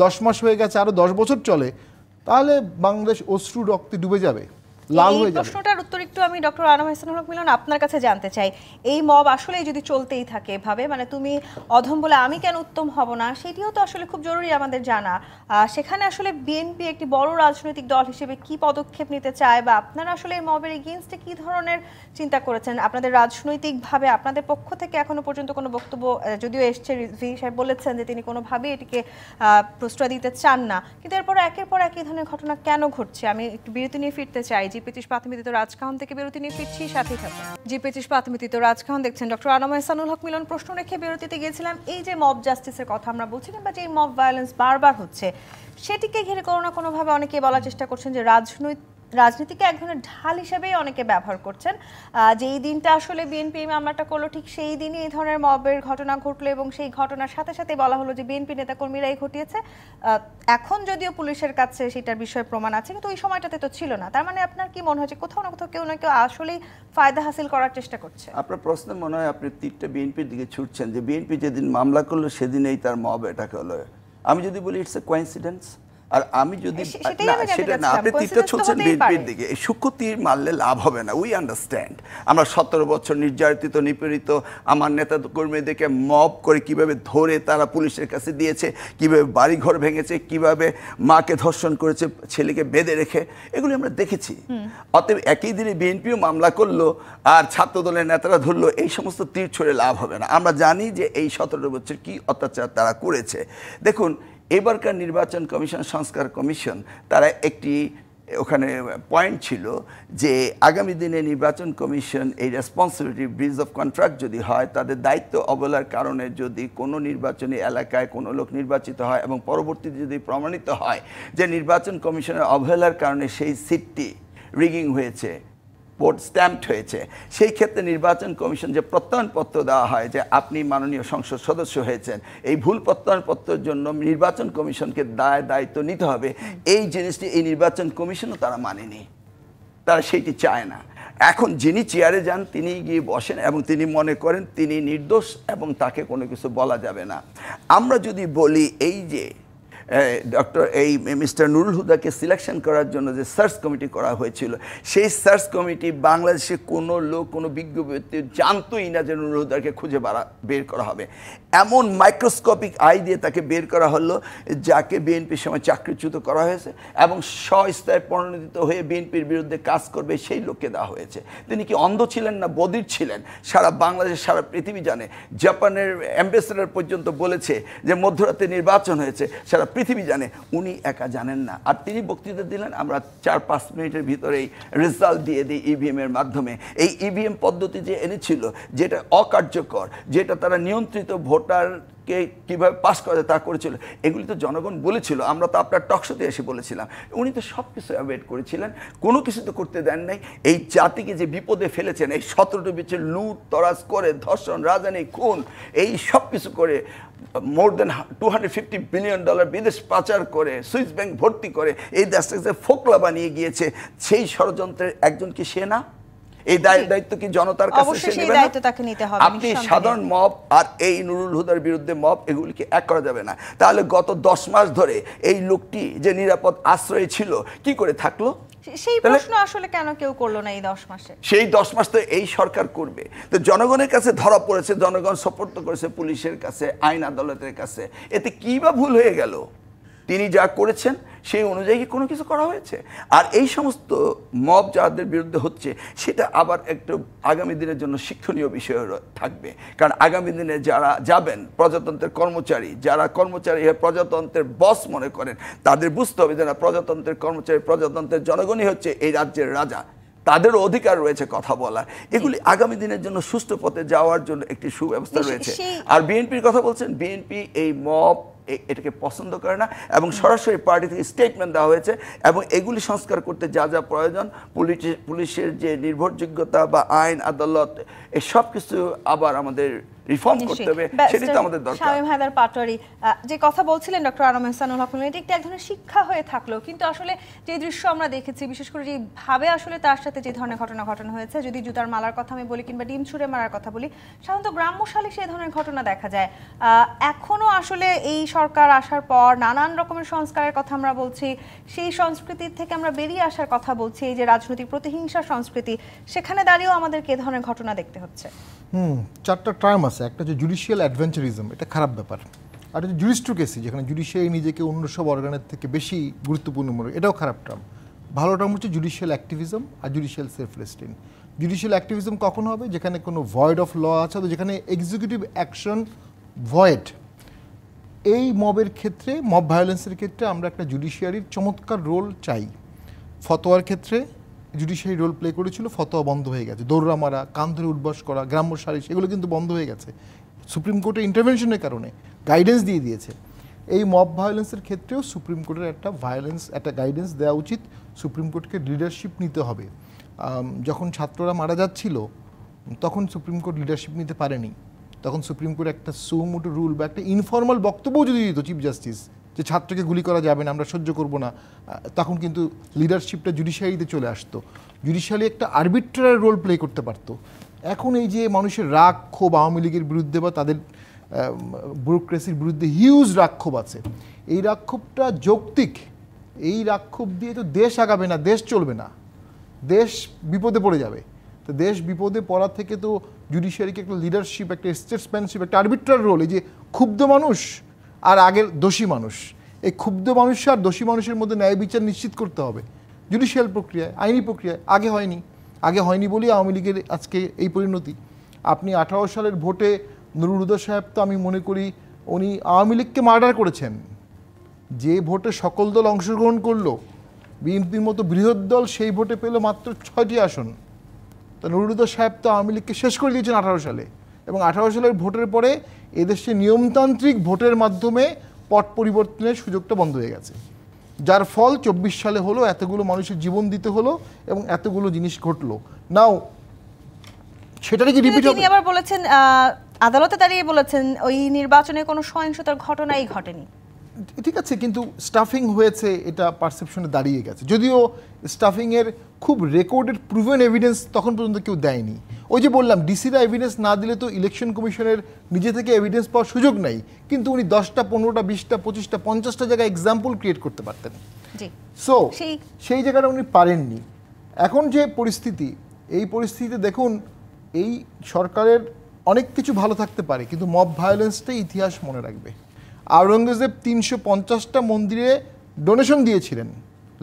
10 মাস হয়ে গেছে, আরও 10 বছর চলে, তাহলে বাংলাদেশ অশ্রু রক্তে ডুবে যাবে, লাল হয়ে যাবে। প্রশ্নটার উত্তর একটু আমি ডক্টর আনাম হাসানুল হক মিলন আপনার কাছে জানতে চাই। এই মব আসলে যদি চলতেই থাকে এভাবে, মানে তুমি অধম বলে আমি কেন উত্তম হব না, সেটিও তো আসলে খুব জরুরি আমাদের জানা। সেখানে আসলে বিএনপি একটি বড় রাজনৈতিক দল হিসেবে কি পদক্ষেপ নিতে চায়, বা আপনারা আসলে এই মবের এগেইনস্টে কি ধরনের চিন্তা করেছেন? আপনাদের রাজনৈতিকভাবে আপনাদের পক্ষ থেকে এখনো পর্যন্ত কোনো বক্তব্য যদিও এসছে, রিজভী সাহেব বলেছেন যে তিনি কোনোভাবেই এটিকে প্রশ্রয় দিতে চান না, কিন্তু এরপর একের পর এক এই ধরনের ঘটনা কেন ঘটছে? আমি একটু বিরতি নিয়ে ফিরতে চাই। জি25 প্রাথমিত রাজকাহন থেকে বিরতি নিয়ে ফিরছি, সাথেই থাকুন। জি25 প্রাথমিত রাজকাহন দেখছেন। ডক্টর আনাম হাসানুল হক মিলন, প্রশ্ন রেখে বিরতিতে গিয়েছিলাম। এই যে মব জাস্টিসের কথা আমরা বলছি, কিংবা যে মব ভায়োলেন্স বারবার হচ্ছে, সেটিকে ঘিরে কোনো না কোনোভাবে অনেকে বলার চেষ্টা করছেন যে রাজনীতিকে এক ধরনের ঢাল হিসেবেই অনেকে ব্যবহার করছেন। যে এই দিনটা আসলে বিএনপি মামলাটা করলো, ঠিক সেই দিনই এই ধরনের মবের ঘটনা ঘটলো, এবং সেই ঘটনার সাথে সাথে বলা হলো যে বিএনপি নেতাকর্মীরাই ঘটিয়েছে। এখন যদিও পুলিশের কাছে সেটার বিষয়ে প্রমাণ আছে, কিন্তু ওই সময়টাতে তো ছিল না। তার মানে আপনার কি মনে হচ্ছে কোথাও না কোথাও কেউ না কেউ আসলেই ফায়দা হাসিল করার চেষ্টা করছে? আপনার প্রশ্নে মনে হয় আপনি তীরটা বিএনপির দিকে ছুটছেন, যে বিএনপি যেদিন মামলা করলো সেদিনেই তার মব অ্যাটাক হলো। আমি যদি বলি ইটস এ কোইন্সিডেন্স, আর আমি যদি সেটা না, আপনি তীরটা ছুটছেন বিএনপির দিকে। এই সূক্ষ্ম তীর মারলে লাভ হবে না। উই আন্ডারস্ট্যান্ড, আমরা 17 বছর নির্যাতিত নিপীড়িত আমার নেতা কর্মীদেরকে মব করে কিভাবে ধরে তারা পুলিশের কাছে দিয়েছে, কিভাবে বাড়িঘর ভেঙেছে, কিভাবে মাকে ধর্ষণ করেছে, ছেলেকে বেঁধে রেখে, এগুলি আমরা দেখেছি। অতএব একই দিনে বিএনপিও মামলা করলো আর ছাত্র দলের নেতারা ধরলো, এই সমস্ত তীর ছড়ে লাভ হবে না। আমরা জানি যে এই 17 বছর কি অত্যাচার তারা করেছে। দেখুন, এবারকার নির্বাচন কমিশন, সংস্কার কমিশন, তারা একটি ওখানে পয়েন্ট ছিল যে আগামী দিনে নির্বাচন কমিশন এই রেসপন্সিবিলিটি ব্রিজ অফ কন্ট্রাক্ট যদি হয়, তাদের দায়িত্ব অবহেলার কারণে যদি কোনো নির্বাচনী এলাকায় কোনো লোক নির্বাচিত হয় এবং পরবর্তীতে যদি প্রমাণিত হয় যে নির্বাচন কমিশনের অবহেলার কারণে সেই সিটটি রিগিং হয়েছে, ভোট স্ট্যাম্পড হয়েছে, সেই ক্ষেত্রে নির্বাচন কমিশন যে প্রত্যয়নপত্র দেওয়া হয় যে আপনি মাননীয় সংসদ সদস্য হয়েছেন, এই ভুল প্রত্যয়নপত্রের জন্য নির্বাচন কমিশনকে দায়িত্ব নিতে হবে, এই জিনিসটি এই নির্বাচন কমিশনও তারা মানেনি, তারা সেইটি চায় না। এখন যিনি চেয়ারে যান তিনি গিয়ে বসেন এবং তিনি মনে করেন তিনি নির্দোষ এবং তাকে কোনো কিছু বলা যাবে না। আমরা যদি বলি এই যে ডক্টর মিস্টার নুরুল হুদাকে সিলেকশন করার জন্য যে সার্চ কমিটি করা হয়েছিল, সেই সার্চ কমিটি বাংলাদেশে কোনো লোক, কোনো বিজ্ঞ ব্যক্তি জানতোই না যে নুরুল হুদাকে খুঁজে বের করা হবে। এমন মাইক্রোস্কোপিক আই দিয়ে তাকে বের করা হলো, যাকে বিএনপির সময় চাকরিচ্যুত করা হয়েছে এবং স্বস্থায় পরিণত হয়ে বিএনপির বিরুদ্ধে কাজ করবে সেই লোককে দেওয়া হয়েছে। তিনি কি অন্ধ ছিলেন না বধির ছিলেন? সারা বাংলাদেশ, সারা পৃথিবী জানে। জাপানের অ্যাম্বাসেডর পর্যন্ত বলেছে যে মধ্যরাতে নির্বাচন হয়েছে, সারা পৃথিবী জানে। উনি একা জানেন না। আর তিনি বক্তৃতা দিলেন, আমরা 4-5 মিনিটের ভিতরেই রেজাল্ট দিয়ে দিই ইভিএম এর মাধ্যমে। এই ইভিএম পদ্ধতি যে এনেছিল, যেটা অকার্যকর, যেটা তারা নিয়ন্ত্রিত ভোটারকে কিভাবে পাস করে তা করেছিল, এগুলি তো জনগণ বলেছিল। আমরা তো আপনার টকশোতে এসে বলেছিলাম। উনি তো সব কিছু অ্যাভয়েড করেছিলেন, কোনো কিছু তো করতে দেন নাই। এই জাতিকে যে বিপদে ফেলেছেন, এই 17টি বছর লুট তরাজ করে, ধর্ষণ, রাজধানী, খুন, এই সব কিছু করে, মোর দেন $250 বিলিয়ন বিদেশ পাচার করে, সুইস ব্যাংক ভর্তি করে এই দেশটাকে যে ফোকলা বানিয়ে গিয়েছে, সেই ষড়যন্ত্রের একজন কি সে না? এই দায়িত্ব কি জনতার কাছে সে নেবে না? আপনি সাধারণ মব আর এই নুরুল হুদার বিরুদ্ধে মব, এগুলিকে এক করা যাবে না। তাহলে গত 10 মাস ধরে এই লোকটি যে নিরাপদ আশ্রয়ে ছিল, কি করে থাকলো? সেই প্রশ্ন আসলে কেন কেউ করলো না এই 10 মাসে? সেই 10 মাস তো এই সরকার করবে। তো জনগণের কাছে ধরা পড়েছে, জনগণ সোপর্দ করেছে পুলিশের কাছে, আইন আদালতের কাছে। এতে কি বা ভুল হয়ে গেল? তিনি যা করেছেন সেই অনুযায়ী কোনো কিছু করা হয়েছে? আর এই সমস্ত মব যাদের বিরুদ্ধে হচ্ছে, সেটা আবার একটু আগামী দিনের জন্য শিক্ষণীয় বিষয় থাকবে। কারণ আগামী দিনে যারা যাবেন প্রজাতন্ত্রের কর্মচারী, যারা কর্মচারী প্রজাতন্ত্রের বস মনে করেন, তাদের বুঝতে হবে যে না, প্রজাতন্ত্রের কর্মচারী, প্রজাতন্ত্রের জনগণই হচ্ছে এই রাজ্যের রাজা, তাদেরও অধিকার রয়েছে কথা বলার। এগুলি আগামী দিনের জন্য সুষ্ঠু পথে যাওয়ার জন্য একটি সুব্যবস্থা রয়েছে। আর বিএনপির কথা বলছেন, বিএনপি এই মব এটাকে পছন্দ করে না এবং সরাসরি পার্টি থেকে স্টেটমেন্ট দেওয়া হয়েছে। এবং এগুলি সংস্কার করতে যা যা প্রয়োজন, পুলিশের যে নির্ভরযোগ্যতা বা আইন আদালত, এই সব কিছু আবার আমাদের রিফর্ম করতে হবে, সেটাই তো আমাদের দরকার। শামীম হায়দার পাটোয়ারি যে কথা বলছিলেন ডক্টর আনোয়ার ইহসানুল হক, এটা একটা এক ধরনের শিক্ষা হয়ে থাকলো, কিন্তু আসলে যে দৃশ্য আমরা দেখেছি, বিশেষ করে যে ভাবে আসলে তার সাথে যে ধরনের ঘটনা হয়েছে, যদি জুতার মালার কথা আমি বলি কিংবা ডিম ছুঁড়ে মারার কথা বলি, সাধারণত গ্রাম্যশালী সেই ধরনের ঘটনা দেখা যায়। এখনো আসলে এই সরকার আসার পর নানান রকমের সংস্কারের কথা আমরা বলছি, সেই সংস্কৃতির থেকে আমরা বেরিয়ে আসার কথা বলছি, এই যে রাজনৈতিক প্রতিহিংসা সংস্কৃতি, সেখানে দাঁড়িয়েও আমাদেরকে এ ধরনের ঘটনা দেখতে হচ্ছে। 4টা টার্ম আছে। একটা হচ্ছে জুডিশিয়াল অ্যাডভেঞ্চারিজম, এটা খারাপ ব্যাপার। আর হচ্ছে জুডিস্ট্রোকেসি, যেখানে জুডিশিয়ারি নিজেকে অন্য সব অর্গানের থেকে বেশি গুরুত্বপূর্ণ মনে, এটাও খারাপ টার্ম। ভালো টার্ম হচ্ছে জুডিশিয়াল অ্যাক্টিভিজম আর judicial self restraint. Judicial activism কখন হবে? যেখানে কোনো ভয়েড অফ ল আছে, যেখানে এক্সিকিউটিভ অ্যাকশন ভয়েড। এই মবের ক্ষেত্রে, মব ভায়োলেন্সের ক্ষেত্রে আমরা একটা জুডিশিয়ারির চমৎকার রোল চাই। ফতোয়ার ক্ষেত্রে জুডিশিয়ারি রোল প্লে করেছিল, ফতোয়া বন্ধ হয়ে গেছে। দৌড়া মারা, কান ধরে উঠবাস করা, গ্রাম্য সালিশ, এগুলো কিন্তু বন্ধ হয়ে গেছে সুপ্রিম কোর্টের ইন্টারভেনশনের কারণে, গাইডেন্স দিয়ে দিয়েছে। এই মব ভায়োলেন্সের ক্ষেত্রেও সুপ্রিম কোর্টের একটা গাইডেন্স দেওয়া উচিত। সুপ্রিম কোর্টকে লিডারশিপ নিতে হবে। যখন ছাত্ররা মারা যাচ্ছিল, তখন সুপ্রিম কোর্ট লিডারশিপ নিতে পারেনি। তখন সুপ্রিম কোর্ট একটা সুমোটো রুল বা একটা ইনফর্মাল বক্তব্যও যদি দিত চিফ জাস্টিস, যে ছাত্রকে গুলি করা যাবে না, আমরা সহ্য করব না, তখন কিন্তু লিডারশিপটা জুডিশিয়ারিতে চলে আসতো। জুডিশিয়ারি একটা আরবিট্রারি রোল প্লে করতে পারতো। এখন এই যে মানুষের রাগ ক্ষোভ আওয়ামী লীগের বিরুদ্ধে বা তাদের ব্যুরোক্রেসির বিরুদ্ধে হিউজ রাগ ক্ষোভ আছে, এই রাগ ক্ষোভটা যৌক্তিক। এই রাগ ক্ষোভ দিয়ে তো দেশ আগাবে না, দেশ চলবে না, দেশ বিপদে পড়ে যাবে। তো দেশ বিপদে পড়া থেকে তো জুডিশিয়ারিকে একটা লিডারশিপ, একটা স্টেটসম্যানশিপ, একটা আরবিট্রারি রোল, এই যে ক্ষুব্ধ মানুষ আর আগের দোষী মানুষ, এই ক্ষুব্ধ মানুষ আর দোষী মানুষের মধ্যে ন্যায় বিচার নিশ্চিত করতে হবে জুডিশিয়াল প্রক্রিয়ায়, আইনি প্রক্রিয়ায়। আগে হয়নি বলেই আওয়ামী লীগের আজকে এই পরিণতি। আপনি 18 সালের ভোটে নুরুল হুদা সাহেব তো আমি মনে করি উনি আওয়ামী লীগকে মার্ডার করেছেন। যে ভোটে সকল দল অংশগ্রহণ করলো, বিএনপির মতো বৃহৎ দল সেই ভোটে পেল মাত্র 6টি আসন। তা নুরুল হুদা সাহেব তো আওয়ামী লীগকে শেষ করে দিয়েছেন 18 সালে। এবং 18 সালের ভোটের পরে এদেশে নিয়মতান্ত্রিক ভোটের মাধ্যমে পট পরিবর্তনের সুযোগটা বন্ধ হয়ে গেছে, যার ফল 24 সালে হলো, এতগুলো মানুষের জীবন দিতে হলো এবং এতগুলো জিনিস ঘটলো। নাও সেটারে কি রিপিট হবে? তিনি আবার বলেছেন, আদালতে দাঁড়িয়ে বলেছেন ওই নির্বাচনে কোনো সহিংসতার ঘটনাই ঘটেনি। ঠিক আছে, কিন্তু স্টাফিং হয়েছে এটা পারসেপশনে দাঁড়িয়ে গেছে, যদিও স্টাফিংয়ের খুব রেকর্ডেড প্রুভেন এভিডেন্স তখন পর্যন্ত কেউ দেয়নি। ওই যে বললাম, ডিসিরা এভিডেন্স না দিলে তো ইলেকশন কমিশনের নিজে থেকে এভিডেন্স পাওয়ার সুযোগ নাই, কিন্তু উনি 10টা 15টা 20টা 25টা 50টা জায়গায় এক্সাম্পল ক্রিয়েট করতে পারতেন। সো সেই জায়গাটা উনি পারেননি। এখন যে পরিস্থিতি, এই পরিস্থিতিতে দেখুন, এই সরকারের অনেক কিছু ভালো থাকতে পারে, কিন্তু মব ভায়োলেন্সটাই ইতিহাস মনে রাখবে। আওরঙ্গজেব 350টা মন্দিরে ডোনেশন দিয়েছিলেন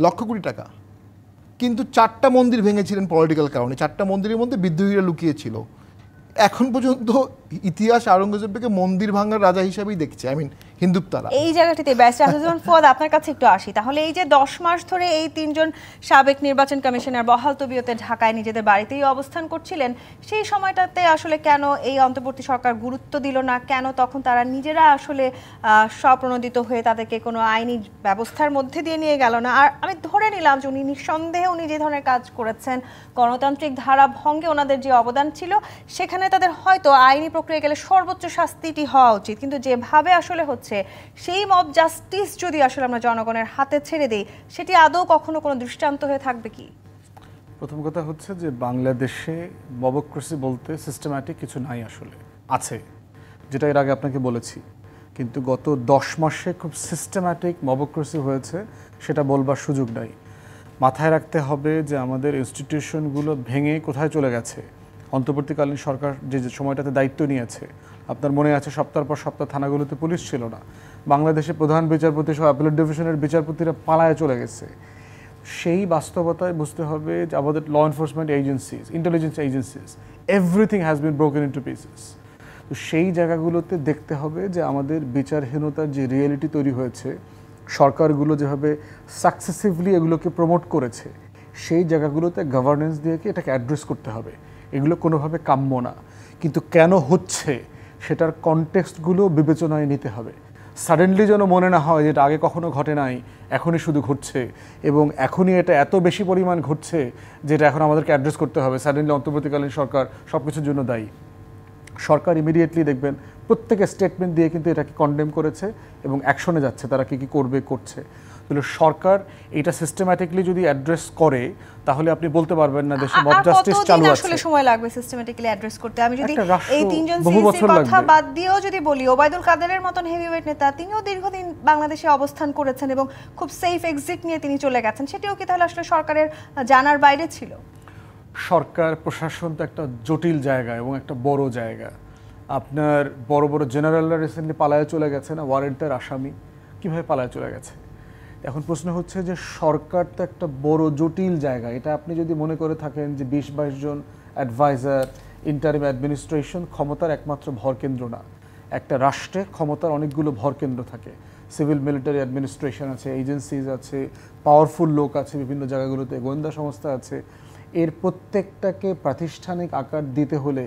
লক্ষ কোটি টাকা, কিন্তু 4টা মন্দির ভেঙেছিলেন পলিটিক্যাল কারণে। 4টা মন্দিরের মধ্যে বিদ্রোহীরা লুকিয়েছিল। এখন পর্যন্ত ইতিহাস আওরঙ্গজেবকে মন্দির ভাঙার রাজা হিসাবেই দেখছে, হিন্দুত্বরা। এই জায়গাটিতে ব্যারিস্টার আসিফুজ্জামান ফুয়াদ, আপনার কাছে একটু আসি। তাহলে এই যে 10 মাস ধরে এই 3 জন সাবেক নির্বাচন কমিশনার বহাল তবিয়তে ঢাকায় নিজেদের বাড়িতেই অবস্থান করছিলেন, সেই সময়টাতে আসলে কেন এই অন্তর্বর্তী সরকার গুরুত্ব দিল না? কেন তখন তারা নিজেরা আসলে স্বপ্রণোদিত হয়ে তাদেরকে কোনো আইনি ব্যবস্থার মধ্যে দিয়ে নিয়ে গেল না? আর আমি ধরে নিলাম যে উনি নিঃসন্দেহে উনি যে ধরনের কাজ করেছেন, গণতান্ত্রিক ধারা ভঙ্গে ওনাদের যে অবদান ছিল, সেখানে তাদের হয়তো আইনি প্রক্রিয়া গেলে সর্বোচ্চ শাস্তিটি হওয়া উচিত। কিন্তু যেভাবে আসলে হচ্ছে, সেই মব জাস্টিস যদি আসলে আমরা জনগণের হাতে ছেড়ে দিই, সেটি আদৌ কখনো কোনো দৃষ্টান্ত হয়ে থাকবে কি? প্রথম কথা হচ্ছে যে বাংলাদেশে মবক্রেসি বলতে সিস্টেম্যাটিক কিছু নাই, আসলে আছে, যেটা এর আগে আপনাকে বলেছি। কিন্তু গত 10 মাসে খুব সিস্টেম্যাটিক মবক্রেসি হয়েছে, সেটা বলবার সুযোগ নাই। মাথায় রাখতে হবে যে আমাদের ইনস্টিটিউশনগুলো ভেঙে কোথায় চলে গেছে। অন্তর্বর্তীকালীন সরকার যে সময়টাতে দায়িত্ব নিয়েছে, আপনার মনে আছে সপ্তাহের পর সপ্তাহ থানাগুলোতে পুলিশ ছিল না। বাংলাদেশে প্রধান বিচারপতি সহ অ্যাপিলেট ডিভিশনের বিচারপতিরা পালায়ে চলে গেছে। সেই বাস্তবতায় বুঝতে হবে যে আমাদের law enforcement agencies, intelligence agencies, everything has been broken into pieces. তো সেই জায়গাগুলোতে দেখতে হবে যে আমাদের বিচারহীনতার যে রিয়েলিটি তৈরি হয়েছে, সরকারগুলো যেভাবে সাকসেসিভলি এগুলোকে প্রমোট করেছে, সেই জায়গাগুলোতে গভর্নেন্স দিয়ে এটাকে অ্যাড্রেস করতে হবে। এগুলো কোনোভাবে কাম্য না, কিন্তু কেন হচ্ছে সেটার কনটেক্সটগুলো বিবেচনায় নিতে হবে। সাডেনলি যেন মনে না হয় যেটা আগে কখনো ঘটে নাই, এখনই শুধু ঘটছে, এবং এখনই এটা এত বেশি পরিমাণ ঘটছে যেটা এখন আমাদেরকে অ্যাড্রেস করতে হবে। সাডেনলি অন্তর্বর্তীকালীন সরকার সব কিছুর জন্য দায়ী। সরকার ইমিডিয়েটলি দেখবেন প্রত্যেকে স্টেটমেন্ট দিয়ে কিন্তু এটাকে কন্ডেম করেছে এবং অ্যাকশনে যাচ্ছে, তারা কী কী করবে করছে। তাহলে সরকার এটা সিস্টেম্যাটিকলি যদি অ্যাড্রেস করে, তাহলে আপনি বলতে পারবেন না দেশে মব জাস্টিস চালু আছে। আসলে সময় লাগবে সিস্টেম্যাটিক্যালি অ্যাড্রেস করতে। আমি যদি এই 3 জন সিসির কথা বাদ দিয়েও যদি বলি, ওবায়দুল কাদেরের মতন হেভিওয়েট নেতা, তিনিও দীর্ঘদিন বাংলাদেশে অবস্থান করেছেন এবং খুব সেফ এক্সিট নিয়ে তিনি চলে গেছেন, সেটিও কি তাহলে আসলে সরকারের জানার বাইরে ছিল? সরকার প্রশাসন তো একটা জটিল জায়গা এবং একটা বড় জায়গা। আপনার বড় বড় জেনারেলরা রিসেন্টলি পালায়ে চলে গেছে না, ওয়ারেন্টের আসামি, কীভাবে পালায়ে চলে গেছে? এখন প্রশ্ন হচ্ছে যে সরকার তো একটা বড় জটিল জায়গা। এটা আপনি যদি মনে করে থাকেন যে 20-22 জন অ্যাডভাইজার, ইন্টারিম অ্যাডমিনিস্ট্রেশন ক্ষমতার একমাত্র ভরকেন্দ্র না। একটা রাষ্ট্রে ক্ষমতার অনেকগুলো ভরকেন্দ্র থাকে। সিভিল মিলিটারি অ্যাডমিনিস্ট্রেশন আছে, এজেন্সিজ আছে, পাওয়ারফুল লোক আছে বিভিন্ন জায়গাগুলোতে, গোয়েন্দা সংস্থা আছে। এর প্রত্যেকটাকে প্রাতিষ্ঠানিক আকার দিতে হলে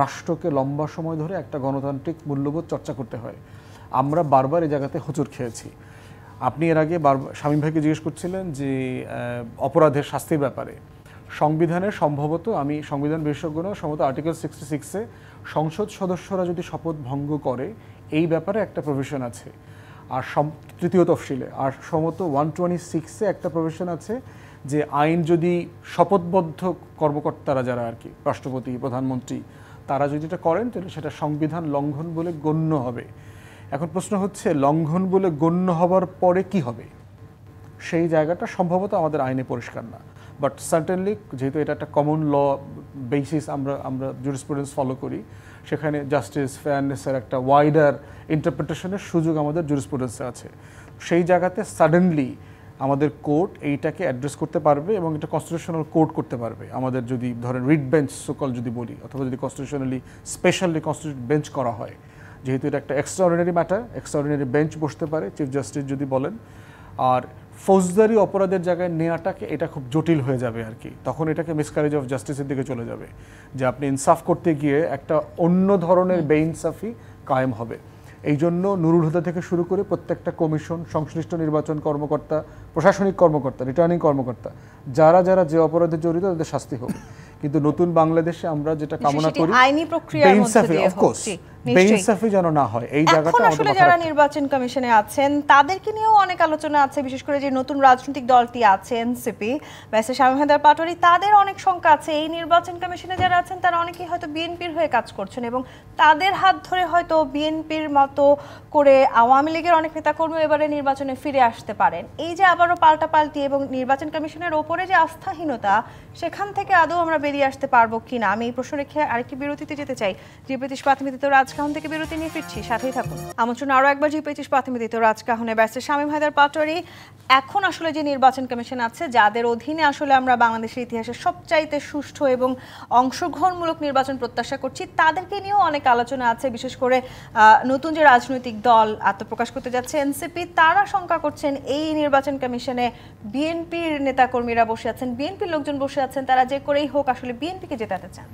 রাষ্ট্রকে লম্বা সময় ধরে একটা গণতান্ত্রিক মূল্যবোধ চর্চা করতে হয়। আমরা বারবার এই জায়গাতে হোঁচট খেয়েছি। আপনি এর আগে শামীম ভাইকে জিজ্ঞেস করছিলেন যে অপরাধের শাস্তির ব্যাপারে সংবিধানের সম্ভবত, আমি সংবিধান বিশেষজ্ঞ না, সম্ভবত আর্টিকেল 66-এ সংসদ সদস্যরা যদি শপথ ভঙ্গ করে এই ব্যাপারে একটা প্রভিশন আছে। আর তৃতীয় তফসিলে আর সম্ভবত 126-এ একটা প্রভিশন আছে যে আইন যদি শপথবদ্ধ কর্মকর্তারা যারা আর কি, রাষ্ট্রপতি, প্রধানমন্ত্রী, তারা যদি এটা করেন তাহলে সেটা সংবিধান লঙ্ঘন বলে গণ্য হবে। এখন প্রশ্ন হচ্ছে লঙ্ঘন বলে গণ্য হবার পরে কি হবে? সেই জায়গাটা সম্ভবত আমাদের আইনে পরিষ্কার না। বাট সার্টেনলি যেহেতু এটা একটা কমন ল বেসিস, আমরা জুরিসপ্রুডেন্স ফলো করি, সেখানে জাস্টিস, ফেয়ারনেসের একটা ওয়াইডার ইন্টারপ্রিটেশনের সুযোগ আমাদের জুরিসপ্রুডেন্সে আছে। সেই জায়গাতে সাডেনলি আমাদের কোর্ট এইটাকে অ্যাড্রেস করতে পারবে এবং এটা কনস্টিটিউশনাল কোর্ট করতে পারবে। আমাদের যদি ধরেন রিট বেঞ্চ সকল যদি বলি, অথবা যদি কনস্টিটিউশনালি স্পেশালি কনস্টিটিউট বেঞ্চ করা হয়, যেহেতু এটা একটা এক্সট্রাঅর্ডিনারি ম্যাটার, এক্সট্রাঅর্ডিনারি বেঞ্চ বসতে পারে, চিফ জাস্টিস যদি বলেন। আর ফৌজদারি অপরাধের জায়গায় নেওয়াটাকে এটা খুব জটিল হয়ে যাবে আর কি, তখন এটাকে মিসক্যারেজ অফ জাস্টিসের দিকে চলে যাবে, যে আপনি ইনসাফ করতে গিয়ে একটা অন্য ধরনের বেইনসাফি কায়েম হবে। এই জন্য নুরুল হুদা থেকে শুরু করে প্রত্যেকটা কমিশন, সংশ্লিষ্ট নির্বাচন কর্মকর্তা, প্রশাসনিক কর্মকর্তা, রিটার্নিং কর্মকর্তা, যারা যারা যে অপরাধে জড়িত তাদের শাস্তি হবে। কিন্তু নতুন বাংলাদেশে আমরা যেটা কামনা করি বেইনসাফি, অফকোর্স বেইনসাফি যেন না হয় এই জায়গাটা এখন আমাদের আসলে মাথায় যারা রাখতে হবে। নির্বাচন কমিশনে আছেন তাদেরকে নিয়েও অনেক আলোচনা আছে, বিশেষ করে যে নতুন রাজনৈতিক দলটি আছে এনসিপি ব্যাসে শামীম হায়দার পাটোয়ারি, তাদের অনেক শঙ্কা আছে এই নির্বাচন কমিশনে যারা আছেন তারা অনেকেই হয়তো বিএনপির হয়ে কাজ করছেন এবং তাদের হাত ধরে হয়তো বিএনপির মতো করে আওয়ামী লীগের অনেক নেতাকর্মী এবারে নির্বাচনে ফিরে আসতে পারেন। এই যে আবারও পাল্টাপাল্টি এবং নির্বাচন কমিশনের ওপরে যে আস্থাহীনতা, সেখান থেকে আদৌ আমরা বেরিয়ে আসতে পারবো কিনা, আমি এই প্রশ্ন রেখে আরেকটি বিরতিতে যেতে চাই। জি25 প্রাথমিক রাজকাহন থেকে বিরতি নিয়ে ফিরছি, সাথেই থাকুন। আমন্ত্রণ আরও একবার জি25 প্রাথমিক রাজকাহনে ব্যারিস্টার শামীম হায়দার পাটোয়ারি। এখন আসলে যে নির্বাচন কমিশন আছে যাদের অধীনে আসলে আমরা বাংলাদেশের ইতিহাসে সবচাইতে সুষ্ঠু এবং অংশগ্রহণমূলক নির্বাচন প্রত্যাশা করছি, তাদেরকে নিয়েও অনেক আলোচনা আছে। বিশেষ করে নতুন যে রাজনৈতিক দল আত্মপ্রকাশ করতে যাচ্ছে এনসিপি, তারা শঙ্কা করছেন এই নির্বাচন কমিশনে বিএনপির নেতাকর্মীরা বসে আছেন, বিএনপির লোকজন বসে আছেন, তারা যে করেই হোক আসলে বিএনপিকে জেতাতে চান।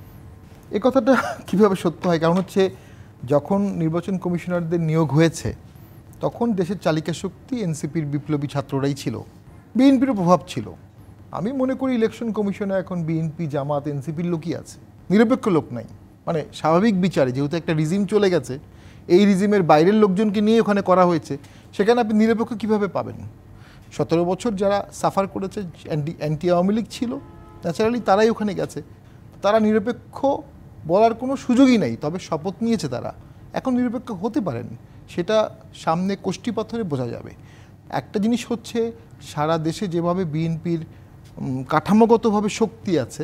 এই কথাটা কিভাবে সত্য হয়? কারণ হচ্ছে যখন নির্বাচন কমিশনারদের নিয়োগ হয়েছে তখন দেশের চালিকা শক্তি এনসিপির বিপ্লবী ছাত্ররাই ছিল, বিএনপিরও প্রভাব ছিল। আমি মনে করি ইলেকশন কমিশনে এখন বিএনপি, জামাত, এনসিপির লোকই আছে, নিরপেক্ষ লোক নাই। মানে স্বাভাবিক বিচারে যেহেতু একটা রিজিম চলে গেছে, এই রিজিমের বাইরের লোকজনকে নিয়ে ওখানে করা হয়েছে, সেখানে আপনি নিরপেক্ষ কিভাবে পাবেন? 17 বছর যারা সাফার করেছে, অ্যান্টি আওয়ামী লীগ ছিল, ন্যাচারালি তারাই ওখানে গেছে। তারা নিরপেক্ষ বলার কোনো সুযোগই নাই, তবে শপথ নিয়েছে তারা। এখন নিরপেক্ষ হতে পারেন, সেটা সামনে কোষ্ঠী পাথরে বোঝা যাবে। একটা জিনিস হচ্ছে, সারা দেশে যেভাবে বিএনপির কাঠামোগতভাবে শক্তি আছে,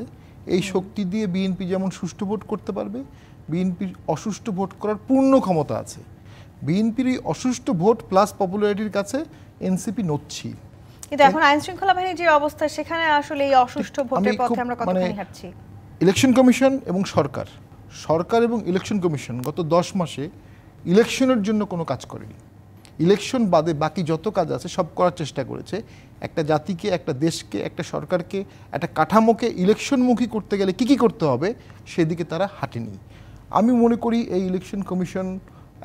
এই শক্তি দিয়ে বিএনপি যেমন সুষ্ঠু ভোট করতে পারবে, বিএনপির অসুষ্ঠু ভোট করার পূর্ণ ক্ষমতা আছে। বিএনপির এই অসুষ্ঠু ভোট প্লাস পপুলারিটির কাছে এনসিপি নচ্ছি। কিন্তু এখন আইন শৃঙ্খলা বাহিনীর যে অবস্থা, সেখানে আসলে এই অসুষ্ঠু ভোটের পথে আমরা কতখানি হাঁটছি? ইলেকশন কমিশন এবং সরকার এবং ইলেকশন কমিশন গত 10 মাসে ইলেকশনের জন্য কোনো কাজ করেনি। ইলেকশন বাদে বাকি যত কাজ আছে সব করার চেষ্টা করেছে। একটা জাতিকে, একটা দেশকে, একটা সরকারকে, একটা কাঠামোকে ইলেকশনমুখী করতে গেলে কী কী করতে হবে সেদিকে তারা হাঁটেনি। আমি মনে করি এই ইলেকশন কমিশন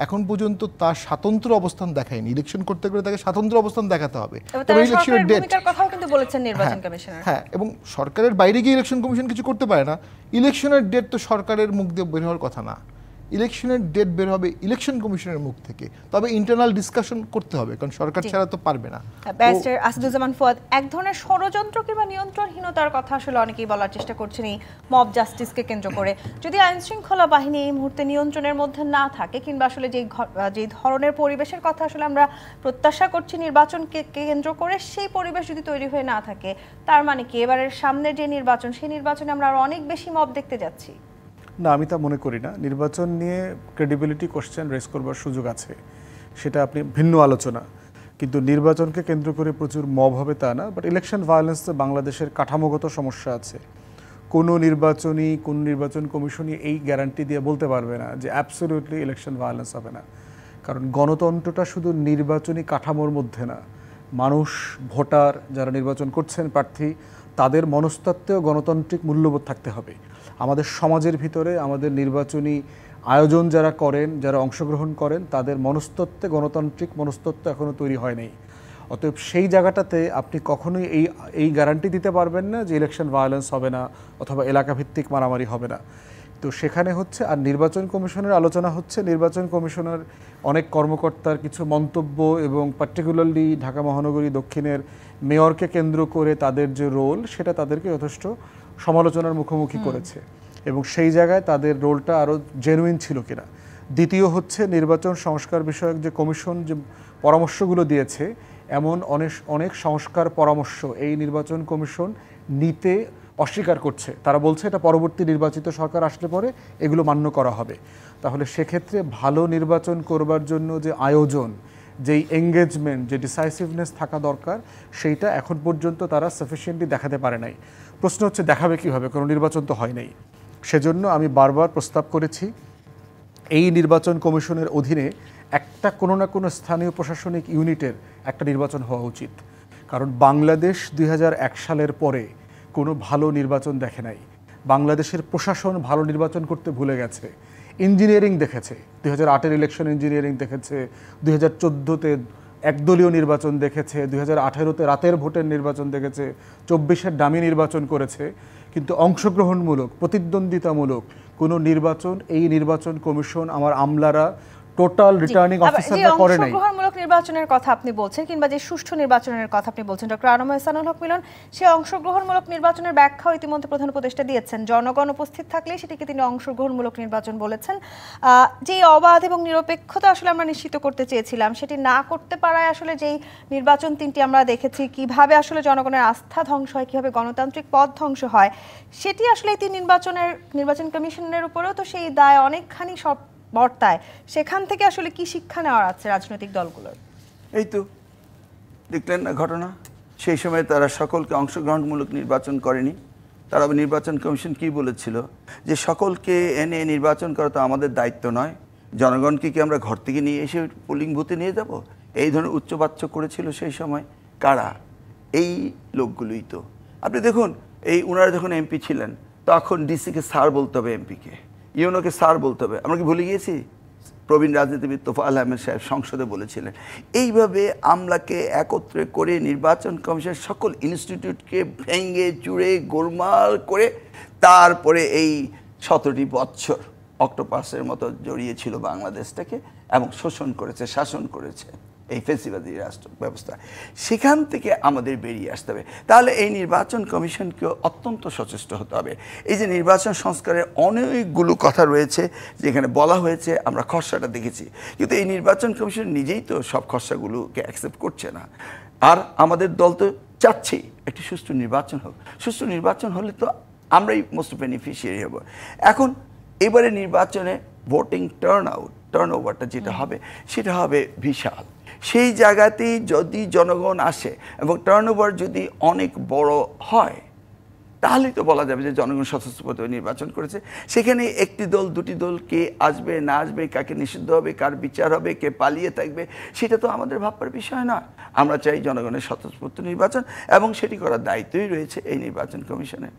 এখন পর্যন্ত তার স্বাতন্ত্র অবস্থান দেখায়নি। ইলেকশন করতে গেলে তাকে স্বাতন্ত্র অবস্থান দেখাতে হবে। ইলেকশনের ভূমিকার কথাও কিন্তু বলেছেন নির্বাচন কমিশনার। হ্যাঁ, এবং সরকারের বাইরে গিয়ে ইলেকশন কমিশন কিছু করতে পারে না। ইলেকশনের ডেট তো সরকারের মুখ দিয়ে বের হওয়ার কথা না, ইলেকশনের ডেট বের হবে ইলেকশন কমিশনের মুখ থেকে। তবে ইন্টারনাল ডিসকাশন করতে হবে, কারণ সরকার ছাড়া তো পারবে না। ব্যারিস্টার আসাদুজ্জামান ফুয়াদ, এক ধরনের ষড়যন্ত্র কিংবা নিয়ন্ত্রণহীনতার কথা আসলে অনেকেই বলার চেষ্টা করছেন এই মব জাস্টিসকে কেন্দ্র করে। যদি আইন শৃঙ্খলা বাহিনী এই মুহূর্তে নিয়ন্ত্রণের মধ্যে না থাকে, কিংবা আসলে যে ধরনের পরিবেশের কথা আসলে আমরা প্রত্যাশা করছি নির্বাচনকে কেন্দ্র করে, সেই পরিবেশ যদি তৈরি হয়ে না থাকে, তার মানে কি এবারের সামনের যে নির্বাচন, সেই নির্বাচনে আমরা আরো অনেক বেশি মব দেখতে যাচ্ছি? না, আমি তা মনে করি না। নির্বাচন নিয়ে ক্রেডিবিলিটি কোশ্চেন রেজ করবার সুযোগ আছে, সেটা আপনি ভিন্ন আলোচনা। কিন্তু নির্বাচনকে কেন্দ্র করে প্রচুর মব হবে তা না। বাট ইলেকশন ভায়োলেন্স তো বাংলাদেশের কাঠামোগত সমস্যা আছে। কোন নির্বাচন কমিশনই এই গ্যারান্টি দিয়ে বলতে পারবে না যে অ্যাবসলিউটলি ইলেকশন ভায়োলেন্স হবে না। কারণ গণতন্ত্রটা শুধু নির্বাচনী কাঠামোর মধ্যে না, মানুষ, ভোটার যারা নির্বাচন করছেন প্রার্থী, তাদের মনস্তত্ত্বেও গণতান্ত্রিক মূল্যবোধ থাকতে হবে। আমাদের সমাজের ভিতরে আমাদের নির্বাচনী আয়োজন যারা করেন, যারা অংশগ্রহণ করেন, তাদের মনস্তত্ত্বে গণতান্ত্রিক মনস্তত্ত্ব এখনও তৈরি হয় নাই। অতএব সেই জায়গাটাতে আপনি কখনোই এই গ্যারান্টি দিতে পারবেন না যে ইলেকশন ভায়োলেন্স হবে না অথবা এলাকাভিত্তিক মারামারি হবে না। তো সেখানে হচ্ছে, আর নির্বাচন কমিশনের আলোচনা হচ্ছে, নির্বাচন কমিশনের অনেক কর্মকর্তার কিছু মন্তব্য এবং পার্টিকুলারলি ঢাকা মহানগরী দক্ষিণের মেয়রকে কেন্দ্র করে তাদের যে রোল, সেটা তাদেরকে যথেষ্ট সমালোচনার মুখোমুখি করেছে এবং সেই জায়গায় তাদের রোলটা আরও জেনুইন ছিল কিনা। দ্বিতীয় হচ্ছে, নির্বাচন সংস্কার বিষয়ক যে কমিশন যে পরামর্শগুলো দিয়েছে, এমন অনেক সংস্কার পরামর্শ এই নির্বাচন কমিশন নিতে অস্বীকার করছে। তারা বলছে এটা পরবর্তী নির্বাচিত সরকার আসলে পরে এগুলো মান্য করা হবে। তাহলে সেক্ষেত্রে ভালো নির্বাচন করবার জন্য যে আয়োজন, যেই এঙ্গেজমেন্ট, যে ডিসাইসিভনেস থাকা দরকার, সেইটা এখন পর্যন্ত তারা সাফিসিয়েন্টলি দেখাতে পারে নাই। প্রশ্ন হচ্ছে দেখাবে কীভাবে, কোনো নির্বাচন তো হয় নাই। সেজন্য আমি বারবার প্রস্তাব করেছি এই নির্বাচন কমিশনের অধীনে একটা কোনো না কোনো স্থানীয় প্রশাসনিক ইউনিটের একটা নির্বাচন হওয়া উচিত। কারণ বাংলাদেশ 2001 সালের পরে কোনো ভালো নির্বাচন দেখে নাই। বাংলাদেশের প্রশাসন ভালো নির্বাচন করতে ভুলে গেছে। ইঞ্জিনিয়ারিং দেখেছে, 2008-এর ইলেকশন ইঞ্জিনিয়ারিং দেখেছে, 2014-তে একদলীয় নির্বাচন দেখেছে, 2018-তে রাতের ভোটের নির্বাচন দেখেছে, 24-এর ডামি নির্বাচন করেছে। কিন্তু অংশগ্রহণমূলক প্রতিদ্বন্দ্বিতামূলক কোনো নির্বাচন এই নির্বাচন কমিশন আমার আমলারা টোটাল রিটার্নিং অফিসাররা করে নাই। অংশগ্রহণমূলক নির্বাচনের কথা আপনি বলছেন কিংবা যে সুষ্ঠু নির্বাচনের কথা আপনি বলছেন, ডক্টর আনোয়ার এহসানুল হক মিলন সেই অংশগ্রহণমূলক নির্বাচনের ব্যাখ্যা ইতিমধ্যে প্রধান উপদেষ্টা দিয়েছেন। জনগণ উপস্থিত থাকলে সেটিকে তিনি অংশগ্রহণমূলক নির্বাচন বলেছেন। যে অবাধ এবং নিরপেক্ষতা আসলে আমরা নিশ্চিত করতে চেয়েছিলাম সেটি না করতে পারায় আসলে যেই নির্বাচন তিনটি আমরা দেখেছি কিভাবে আসলে জনগণের আস্থা ধ্বংস হয়, কিভাবে গণতান্ত্রিক পথ ধ্বংস হয়, সেটি আসলে এই নির্বাচন কমিশনের উপরেও তো সেই দায় অনেকখানি সব বর্তায়। সেখান থেকে আসলে কি শিক্ষা নেওয়ার আছে রাজনৈতিক দলগুলোর? এই তো দেখলেন না ঘটনা, সেই সময় তারা সকলকে অংশগ্রহণমূলক নির্বাচন করেনি। তারা নির্বাচন কমিশন কি বলেছিল যে সকলকে এনে নির্বাচন করা তো আমাদের দায়িত্ব নয়, জনগণকে কি আমরা ঘর থেকে নিয়ে এসে পোলিং বুথে নিয়ে যাব, এই ধরনের উচ্চবাচ্য করেছিল সেই সময় কারা? এই লোকগুলোই তো। আপনি দেখুন এই ওনারা যখন এমপি ছিলেন তখন ডিসিকে স্যার বলতে হবে, এমপিকে ইউনোকে স্যার বলতে হবে। আমরা কি ভুলে গিয়েছি? প্রবীণ রাজনীতিবিদ তোফায়েল আহমেদ সাহেব সংসদে বলেছিলেন। এইভাবে আমলাকে একত্রে করে নির্বাচন কমিশন সকল ইনস্টিটিউটকে ভেঙে চুড়ে গোলমাল করে তারপরে এই 17টি বৎসর অক্টোপাসের মতো জড়িয়েছিল বাংলাদেশটাকে এবং শোষণ করেছে, শাসন করেছে এই ফেসিবাদী রাষ্ট্র ব্যবস্থা। সেখান থেকে আমাদের বেরিয়ে আসতে হবে। তাহলে এই নির্বাচন কমিশনকেও অত্যন্ত সচেষ্ট হতে হবে। এই যে নির্বাচন সংস্কারের অনেকগুলো কথা রয়েছে যেখানে বলা হয়েছে, আমরা খসড়াটা দেখেছি, কিন্তু এই নির্বাচন কমিশন নিজেই তো সব খসড়াগুলোকে অ্যাকসেপ্ট করছে না। আর আমাদের দল তো চাচ্ছি একটি সুষ্ঠু নির্বাচন হোক। সুষ্ঠু নির্বাচন হলে তো আমরাই মোস্ট বেনিফিশিয়ারি হব। এখন এবারে নির্বাচনে ভোটিং টার্ন ওভারটা যেটা হবে সেটা হবে বিশাল। সেই জায়গাতেই যদি জনগণ আসে এবং টার্নওভার যদি অনেক বড় হয় তাহলেই তো বলা যাবে যে জনগণ স্বতঃস্ফূর্তভাবে নির্বাচন করেছে। সেখানে একটি দল দুটি দল কে আসবে না আসবে, কাকে নিষিদ্ধ হবে, কার বিচার হবে, কে পালিয়ে থাকবে, সেটা তো আমাদের ভাববার বিষয় না। আমরা চাই জনগণের স্বতঃস্ফূর্ত নির্বাচন এবং সেটি করার দায়িত্বই রয়েছে এই নির্বাচন কমিশনের।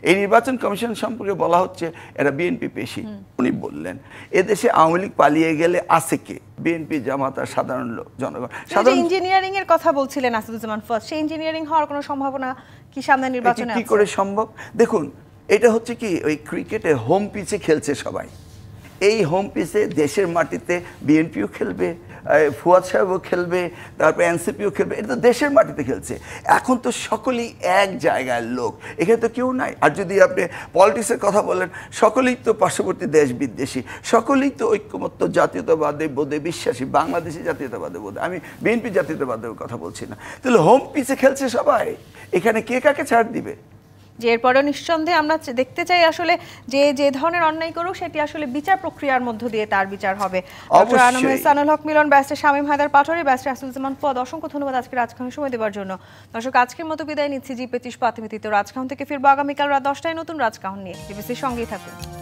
এই নির্বাচন কমিশন সম্পর্কে বলা হচ্ছে এরা বিএনপি পেশি। উনি বললেন এদেশে আওয়ামী লীগ পালিয়ে গেলে আছে কে? বিএনপি, জামাত আর সাধারণ লোক, জনগণ। সাধারণ ইঞ্জিনিয়ারিং এর কথা বলছিলেন আসাদুজ্জামান ফুয়াদ, সেই ইঞ্জিনিয়ারিং হওয়ার কোনো সম্ভাবনা কি সামনে নির্বাচনে আছে? কি করে সম্ভব? দেখুন এটা হচ্ছে কি ওই ক্রিকেটে হোম পিচে খেলছে সবাই। এই হোম পিচে দেশের মাটিতে বিএনপিও খেলবে, ফুয়াদ সাহেবও খেলবে, তারপরে এনসিপিও খেলবে। এটা তো দেশের মাটিতে খেলছে। এখন তো সকলেই এক জায়গার লোক, এখানে তো কেউ নাই। আর যদি আপনি পলিটিক্সের কথা বলেন, সকলেই তো পার্শ্ববর্তী দেশ বিদ্বেষী, সকলেই তো ঐক্যমত্য জাতীয়তাবাদে বোধে বিশ্বাসী, বাংলাদেশি জাতীয়তাবাদে বোধে। আমি বিএনপি জাতীয়তাবাদের কথা বলছি না। তাহলে হোম পিচে খেলছে সবাই, এখানে কে কাকে ছাড় দিবে? যে এরপরেও নিঃসন্দেহে আমরা দেখতে চাই আসলে যে ধরনের অন্যায় করুক সেটি আসলে বিচার প্রক্রিয়ার মধ্য দিয়ে তার বিচার হবে। ডক্টর আনোয়ার এহসানুল হক মিলন, ব্যারিস্টার শামীম হায়দার পাটোয়ারি, ব্যারিস্টার আসাদুজ্জামান ফুয়াদ, অসংখ্য ধন্যবাদ আজকে রাজকাহনে সময় দেওয়ার জন্য। দর্শক আজকের মতো বিদায় নিচ্ছি। জি25 প্রাথমিক রাজকাহন থেকে ফিরবো আগামীকাল রাত 10টায় নতুন রাজকাহন নিয়ে। ডিবিসির সঙ্গেই থাকুন।